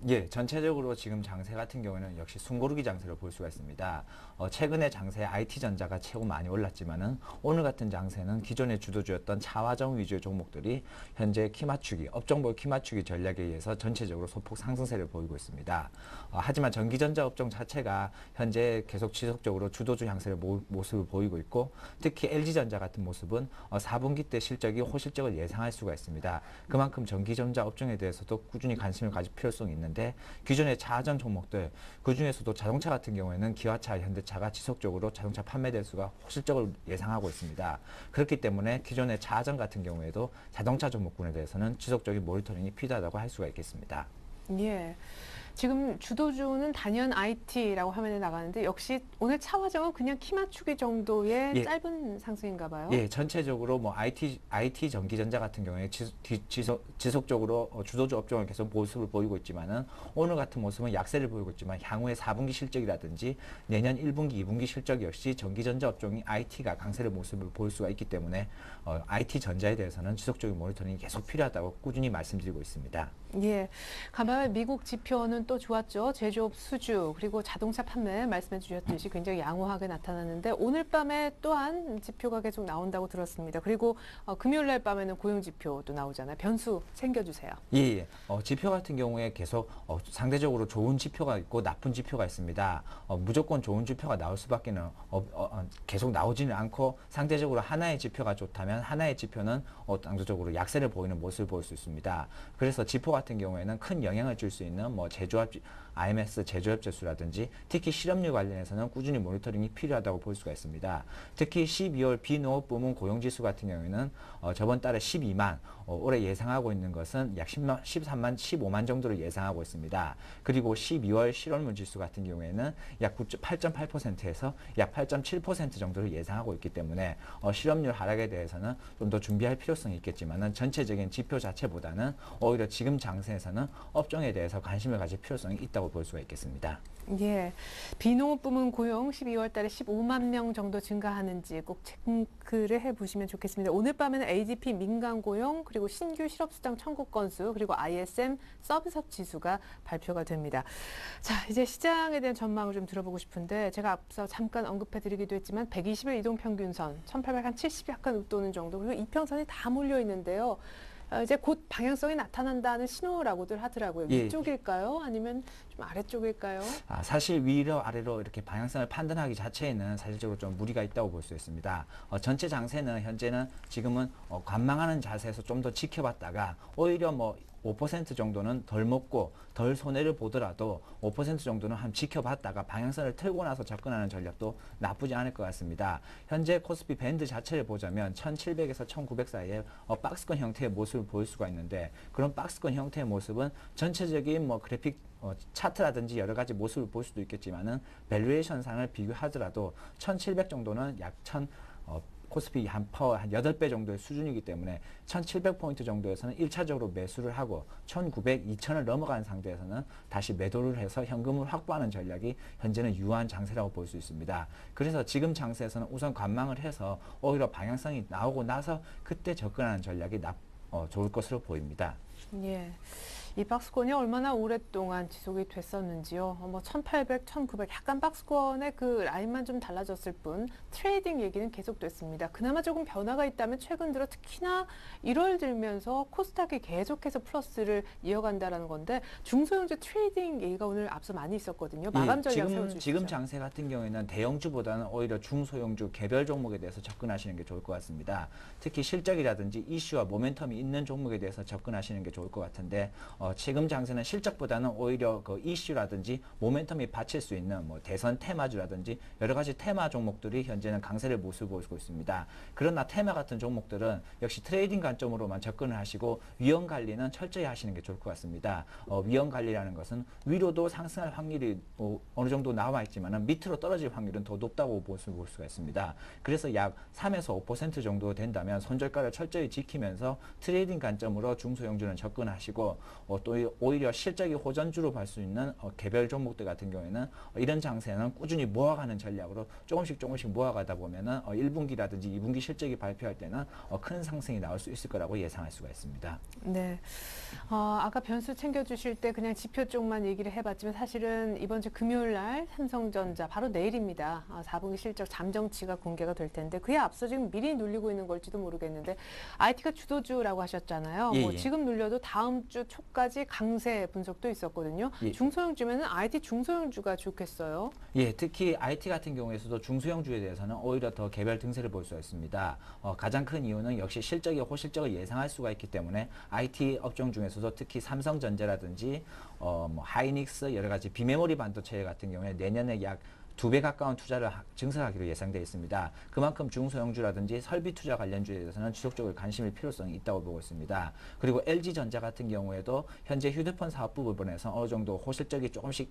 예, 전체적으로 지금 장세 같은 경우에는 역시 숨고르기 장세를 볼 수가 있습니다. 최근에 장세 IT전자가 최고 많이 올랐지만은 오늘 같은 장세는 기존의 주도주였던 차화정 위주의 종목들이 현재 키맞추기, 업종별 키맞추기 전략에 의해서 전체적으로 소폭 상승세를 보이고 있습니다. 하지만 전기전자 업종 자체가 현재 계속 지속적으로 주도주 향세의 모습을 보이고 있고 특히 LG전자 같은 모습은 4분기 때 실적이 호실적을 예상할 수가 있습니다. 그만큼 전기전자 업종에 대해서도 꾸준히 관심을 가질 필요성이 있는데 기존의 차전 종목들 그중에서도 자동차 같은 경우에는 기아차, 현대차가 지속적으로 자동차 판매 대수가 호실적을 예상하고 있습니다. 그렇기 때문에 기존의 차전 같은 경우에도 자동차 종목군에 대해서는 지속적인 모니터링이 필요하다고 할 수가 있겠습니다. 예. 지금 주도주는 단연 IT라고 화면에 나가는데 역시 오늘 차화정은 그냥 키 맞추기 정도의 예. 짧은 상승인가 봐요. 예, 전체적으로 뭐 IT 전기전자 같은 경우에 지속적으로 주도주 업종을 계속 모습을 보이고 있지만은 오늘 같은 모습은 약세를 보이고 있지만 향후에 4분기 실적이라든지 내년 1분기, 2분기 실적 역시 전기전자 업종이 IT가 강세를 모습을 보일 수가 있기 때문에 IT 전자에 대해서는 지속적인 모니터링이 계속 필요하다고 꾸준히 말씀드리고 있습니다. 예, 간밤에 미국 지표는 또 좋았죠. 제조업 수주 그리고 자동차 판매 말씀해 주셨듯이 굉장히 양호하게 나타났는데 오늘 밤에 또한 지표가 계속 나온다고 들었습니다. 그리고 금요일 날 밤에는 고용 지표도 나오잖아요. 변수 챙겨주세요. 예, 지표 같은 경우에 계속 상대적으로 좋은 지표가 있고 나쁜 지표가 있습니다. 무조건 좋은 지표가 나올 수밖에는 계속 나오지는 않고 상대적으로 하나의 지표가 좋다면 하나의 지표는 상대적으로 약세를 보이는 모습을 보일 수 있습니다. 그래서 지표 같은 경우에는 큰 영향을 줄 수 있는 뭐 제조업 IMS 제조업 지수라든지 특히 실업률 관련해서는 꾸준히 모니터링이 필요하다고 볼 수가 있습니다. 특히 12월 비농업 부문 고용지수 같은 경우에는 저번 달에 12만, 올해 예상하고 있는 것은 약 13만, 15만 정도를 예상하고 있습니다. 그리고 12월 실업률 지수 같은 경우에는 약 8.8%에서 약 8.7% 정도를 예상하고 있기 때문에 실업률 하락에 대해서는 좀 더 준비할 필요성이 있겠지만은 전체적인 지표 자체보다는 오히려 지금 장세에서는 업종에 대해서 관심을 가질 필요성이 있다고 볼 수가 있겠습니다. 예, 비농업 부문 고용 12월 달에 15만 명 정도 증가하는지 꼭 체크를 해보시면 좋겠습니다. 오늘 밤에는 ADP 민간 고용 그리고 신규 실업수당 청구 건수 그리고 ISM 서비스업 지수가 발표가 됩니다. 자, 이제 시장에 대한 전망을 좀 들어보고 싶은데 제가 앞서 잠깐 언급해드리기도 했지만 120일 이동평균선 1870 약간 웃도는 정도 그리고 이평선이 다 몰려 있는데요. 이제 곧 방향성이 나타난다는 신호라고들 하더라고요. 예. 위쪽일까요? 아니면 좀 아래쪽일까요? 사실 위로 아래로 이렇게 방향성을 판단하기 자체에는 사실적으로 좀 무리가 있다고 볼 수 있습니다. 전체 장세는 현재는 지금은 관망하는 자세에서 좀 더 지켜봤다가 오히려 뭐 5% 정도는 덜 먹고 덜 손해를 보더라도 5% 정도는 한 지켜봤다가 방향성을 틀고 나서 접근하는 전략도 나쁘지 않을 것 같습니다. 현재 코스피 밴드 자체를 보자면 1700에서 1900 사이에 박스권 형태의 모습을 보일 수가 있는데 그런 박스권 형태의 모습은 전체적인 뭐 그래픽 차트라든지 여러 가지 모습을 볼 수도 있겠지만은 밸류에이션 상을 비교하더라도 1700 정도는 약 코스피 한 8배 정도의 수준이기 때문에 1700포인트 정도에서는 1차적으로 매수를 하고 1900, 2000을 넘어가는 상태에서는 다시 매도를 해서 현금을 확보하는 전략이 현재는 유효한 장세라고 볼 수 있습니다. 그래서 지금 장세에서는 우선 관망을 해서 오히려 방향성이 나오고 나서 그때 접근하는 전략이 좋을 것으로 보입니다. 예. 이 박스권이 얼마나 오랫동안 지속이 됐었는지요. 1800, 1900 약간 박스권의 그 라인만 좀 달라졌을 뿐 트레이딩 얘기는 계속됐습니다. 그나마 조금 변화가 있다면 최근 들어 특히나 1월 들면서 코스닥이 계속해서 플러스를 이어간다라는 건데 중소형주 트레이딩 얘기가 오늘 앞서 많이 있었거든요. 마감 전략 세워주시죠. 지금 장세 같은 경우에는 대형주보다는 오히려 중소형주 개별 종목에 대해서 접근하시는 게 좋을 것 같습니다. 특히 실적이라든지 이슈와 모멘텀이 있는 종목에 대해서 접근하시는 게 좋을 것 같은데 지금 장세는 실적보다는 오히려 그 이슈라든지 모멘텀이 받칠 수 있는 대선 테마주라든지 여러 가지 테마 종목들이 현재는 강세를 모습 보이고 있습니다. 그러나 테마 같은 종목들은 역시 트레이딩 관점으로만 접근을 하시고 위험 관리는 철저히 하시는 게 좋을 것 같습니다. 위험 관리라는 것은 위로도 상승할 확률이 어느 정도 나와 있지만은 밑으로 떨어질 확률은 더 높다고 볼 수가 있습니다. 그래서 약 3에서 5% 정도 된다면 손절가를 철저히 지키면서 트레이딩 관점으로 중소형주는 접근하시고 또 오히려 실적이 호전주로 볼 수 있는 개별 종목들 같은 경우에는 이런 장세는 꾸준히 모아가는 전략으로 조금씩 모아가다 보면은 1분기라든지 2분기 실적이 발표할 때는 큰 상승이 나올 수 있을 거라고 예상할 수가 있습니다. 네. 아까 변수 챙겨주실 때 그냥 지표 쪽만 얘기를 해봤지만 사실은 이번 주 금요일 날 삼성전자 바로 내일입니다. 4분기 실적 잠정치가 공개가 될 텐데 그에 앞서 지금 미리 눌리고 있는 걸지도 모르겠는데 IT가 주도주라고 하셨잖아요. 예. 지금 눌려도 다음 주 초까지 강세 분석도 있었거든요. 예. 중소형주면은 IT 중소형주가 좋겠어요. 예, 특히 IT 같은 경우에서도 중소형주에 대해서는 오히려 더 개별 등세를 볼 수가 있습니다. 가장 큰 이유는 역시 실적이 호실적을 예상할 수가 있기 때문에 IT 업종 중에서도 특히 삼성전자라든지 하이닉스 여러 가지 비메모리 반도체 같은 경우에 내년에 약 2배 가까운 투자를 증설하기로 예상되어 있습니다. 그만큼 중소형주라든지 설비 투자 관련주에 대해서는 지속적으로 관심의 필요성이 있다고 보고 있습니다. 그리고 LG전자 같은 경우에도 현재 휴대폰 사업 부분에서 어느 정도 호실적이 조금씩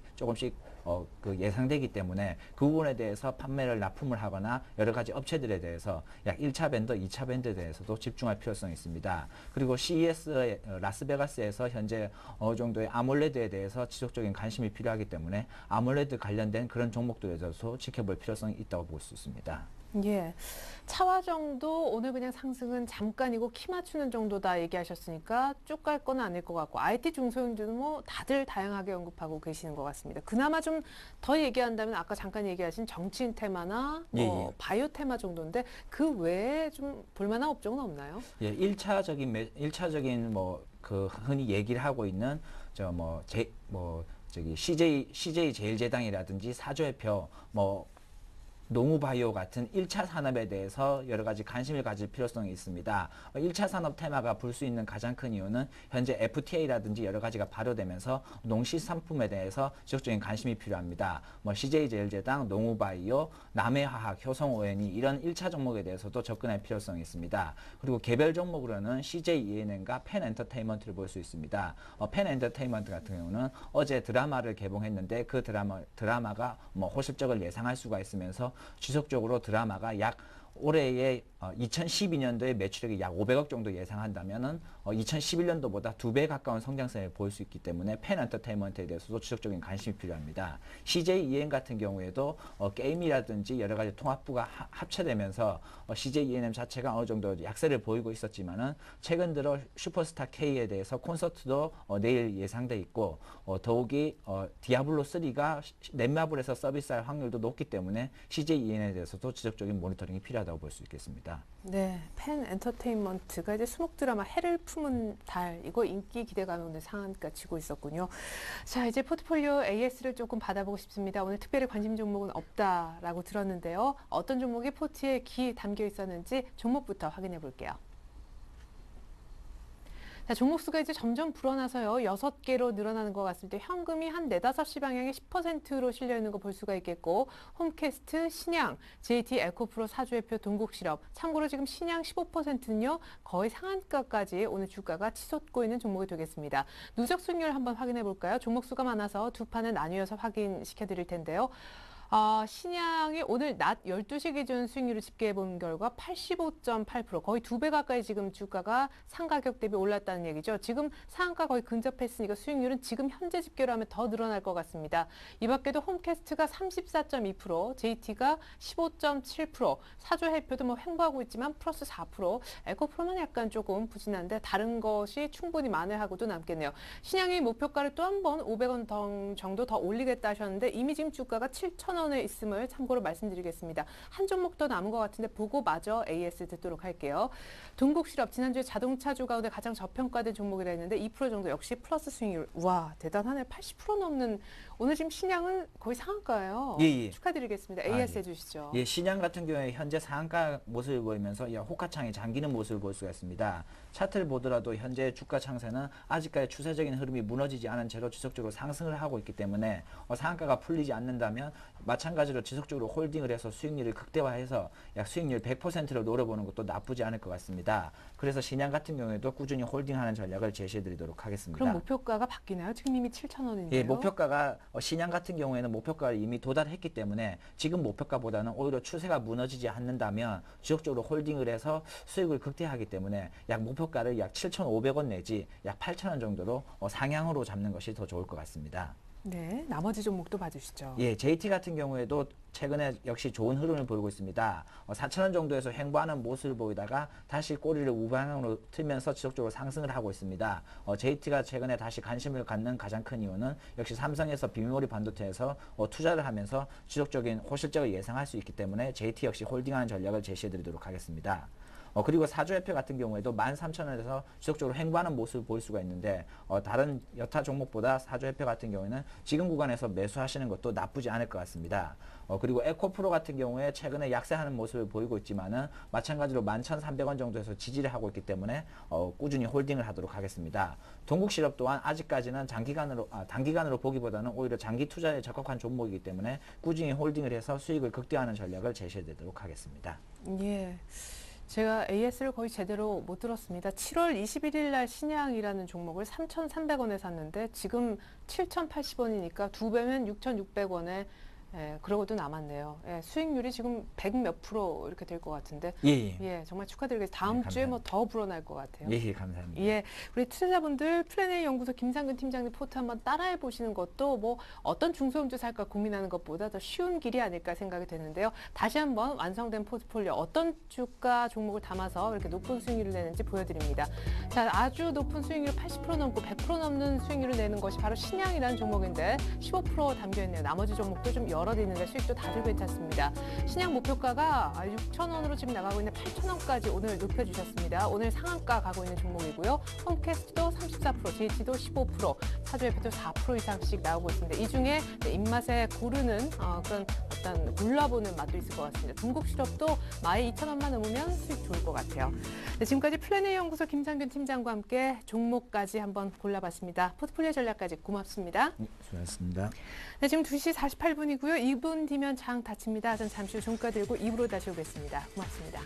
예상되기 때문에 그 부분에 대해서 판매를 납품을 하거나 여러 가지 업체들에 대해서 약 1차 밴더, 2차 밴더에 대해서도 집중할 필요성이 있습니다. 그리고 CES 라스베가스에서 현재 어느 정도의 아몰레드에 대해서 지속적인 관심이 필요하기 때문에 아몰레드 관련된 그런 종목들에 대해서 지켜볼 필요성이 있다고 볼 수 있습니다. 예. 차화정도 오늘 그냥 상승은 잠깐이고 키 맞추는 정도다 얘기하셨으니까 쭉 갈 건 아닐 것 같고 IT 중소형주는 다들 다양하게 언급하고 계시는 것 같습니다. 그나마 좀 더 얘기한다면 아까 잠깐 얘기하신 정치인 테마나 바이오 테마 정도인데 그 외에 좀 볼만한 업종은 없나요? 예, 1차적인 흔히 얘기를 하고 있는 CJ 제일제당이라든지 사조회표 농우바이오 같은 1차 산업에 대해서 여러 가지 관심을 가질 필요성이 있습니다. 1차 산업 테마가 볼 수 있는 가장 큰 이유는 현재 FTA라든지 여러 가지가 발효되면서 농식산품에 대해서 지속적인 관심이 필요합니다. CJ제일제당, 농우바이오, 남해화학, 효성ON이 이런 1차 종목에 대해서도 접근할 필요성이 있습니다. 그리고 개별 종목으로는 CJENM과 펜엔터테인먼트를 볼 수 있습니다. 펜엔터테인먼트 같은 경우는 어제 드라마를 개봉했는데 그 드라마가 호실적을 예상할 수가 있으면서 지속적으로 드라마가 약 올해의 2012년도에 매출액이 약 500억 정도 예상한다면은 2011년도보다 2배 가까운 성장세를 보일 수 있기 때문에 펜 엔터테인먼트에 대해서도 지속적인 관심이 필요합니다. CJEN 같은 경우에도 게임이라든지 여러 가지 통합부가 합체되면서 CJENM 자체가 어느 정도 약세를 보이고 있었지만은 최근 들어 슈퍼스타 K에 대해서 콘서트도 내일 예상돼 있고 더욱이 디아블로 3가 넷마블에서 서비스할 확률도 높기 때문에 CJEN에 대해서도 지속적인 모니터링이 필요하다고 볼 수 있겠습니다. 네, 펜 엔터테인먼트가 이제 수목 드라마 해를 품은 달 이거 인기 기대감이 오늘 상한가 치고 있었군요. 자, 이제 포트폴리오 AS를 조금 받아보고 싶습니다. 오늘 특별히 관심 종목은 없다라고 들었는데요. 어떤 종목이 포트에 담겨 있었는지 종목부터 확인해 볼게요. 자, 종목 수가 이제 점점 불어나서요. 6개로 늘어나는 것 같습니다. 현금이 한 4, 5시 방향에 10%로 실려 있는 거 볼 수가 있겠고 홈캐스트, 신양, JT 에코프로 사주회표, 동국실업. 참고로 지금 신양 15%는요. 거의 상한가까지 오늘 주가가 치솟고 있는 종목이 되겠습니다. 누적 수익률 한번 확인해 볼까요? 종목 수가 많아서 두 판을 나뉘어서 확인시켜 드릴 텐데요. 신양이 오늘 낮 12시 기준 수익률을 집계해 본 결과 85.8%, 거의 2배 가까이 지금 주가가 상가격 대비 올랐다는 얘기죠. 지금 상한가 거의 근접했으니까 수익률은 지금 현재 집계로 하면 더 늘어날 것 같습니다. 이 밖에도 홈캐스트가 34.2%, JT가 15.7%, 사조해표도 뭐 횡보하고 있지만 플러스 4%, 에코프로는 약간 조금 부진한데 다른 것이 충분히 만회하고도 남겠네요. 신양이 목표가를 또 한 번 500원 정도 더 올리겠다 하셨는데 이미 지금 주가가 7,000원에 있음을 참고로 말씀드리겠습니다. 한 종목 더 남은 것 같은데 보고 마저 AS 듣도록 할게요. 동국실업 지난주에 자동차주 가운데 가장 저평가된 종목이라 했는데 2% 정도 역시 플러스 수익률. 와 대단하네. 80% 넘는. 오늘 지금 신양은 거의 상한가예요. 예. 축하드리겠습니다. AS 해주시죠. 예, 신양 같은 경우에 현재 상한가 모습을 보이면서 호가창이 잠기는 모습을 볼 수가 있습니다. 차트를 보더라도 현재 주가 창세는 아직까지 추세적인 흐름이 무너지지 않은 채로 지속적으로 상승을 하고 있기 때문에 상한가가 풀리지 않는다면 마찬가지로 지속적으로 홀딩을 해서 수익률을 극대화해서 약 수익률 100%를 노려보는 것도 나쁘지 않을 것 같습니다. 그래서 신양 같은 경우에도 꾸준히 홀딩하는 전략을 제시해드리도록 하겠습니다. 그럼 목표가가 바뀌나요? 지금 이미 7,000원인데요. 예, 목표가가 신양 같은 경우에는 목표가를 이미 도달했기 때문에 지금 목표가보다는 오히려 추세가 무너지지 않는다면 지속적으로 홀딩을 해서 수익을 극대화하기 때문에 약 목표가를 약 7,500원 내지 약 8,000원 정도로 상향으로 잡는 것이 더 좋을 것 같습니다. 네, 나머지 종목도 봐주시죠. 예, JT 같은 경우에도 최근에 역시 좋은 흐름을 보이고 있습니다. 4,000원 정도에서 횡보하는 모습을 보이다가 다시 꼬리를 우방향으로 틀면서 지속적으로 상승을 하고 있습니다. JT가 최근에 다시 관심을 갖는 가장 큰 이유는 역시 삼성에서 비메모리 반도체에서 투자를 하면서 지속적인 호실적을 예상할 수 있기 때문에 JT 역시 홀딩하는 전략을 제시해드리도록 하겠습니다. 그리고 사조해표 같은 경우에도 13,000원에서 지속적으로 횡보하는 모습을 볼 수가 있는데 다른 여타 종목보다 사조해표 같은 경우에는 지금 구간에서 매수하시는 것도 나쁘지 않을 것 같습니다. 그리고 에코프로 같은 경우에 최근에 약세하는 모습을 보이고 있지만은 마찬가지로 11,300원 정도에서 지지를 하고 있기 때문에 꾸준히 홀딩을 하도록 하겠습니다. 동국실업 또한 아직까지는 단기간으로 보기보다는 오히려 장기 투자에 적합한 종목이기 때문에 꾸준히 홀딩을 해서 수익을 극대화하는 전략을 제시해드리도록 하겠습니다. 예. 제가 AS를 거의 제대로 못 들었습니다. 7월 21일 날 신양이라는 종목을 3,300원에 샀는데 지금 7,080원이니까 2배면 6,600원에 그러고도 남았네요. 수익률이 지금 100 몇 프로 이렇게 될 것 같은데 예, 정말 축하드리겠습니다. 다음 주에 뭐 더 불어날 것 같아요. 예, 감사합니다. 예, 우리 투자자분들 플랜A 연구소 김상근 팀장님 포트 한번 따라해 보시는 것도 뭐 어떤 중소형주 살까 고민하는 것보다 더 쉬운 길이 아닐까 생각이 되는데요. 다시 한번 완성된 포트폴리오 어떤 주가 종목을 담아서 이렇게 높은 수익률을 내는지 보여드립니다. 자, 아주 높은 수익률 80% 넘고 100% 넘는 수익률을 내는 것이 바로 신양이라는 종목인데 15% 담겨 있네요. 나머지 종목도 좀 여럿 있는데 수익도 다들 괜찮습니다. 신양 목표가가 6,000원으로 지금 나가고 있는 8,000원까지 오늘 높여주셨습니다. 오늘 상한가 가고 있는 종목이고요. 홈캐스트도 34%, JT도 15%, 사조해표도 4% 이상씩 나오고 있습니다. 이 중에 입맛에 고르는 그런 어떤 골라보는 맛도 있을 것 같습니다. 동국실업도 마에 2,000원만 넘으면 수익 좋을 것 같아요. 네, 지금까지 플랜A 연구소 김상균 팀장과 함께 종목까지 한번 골라봤습니다. 포트폴리오 전략까지 고맙습니다. 수고하셨습니다. 네, 지금 2시 48분이고요. 2분 뒤면 장 닫힙니다. 전 잠시 후 종가 들고 2부로 다시 오겠습니다. 고맙습니다.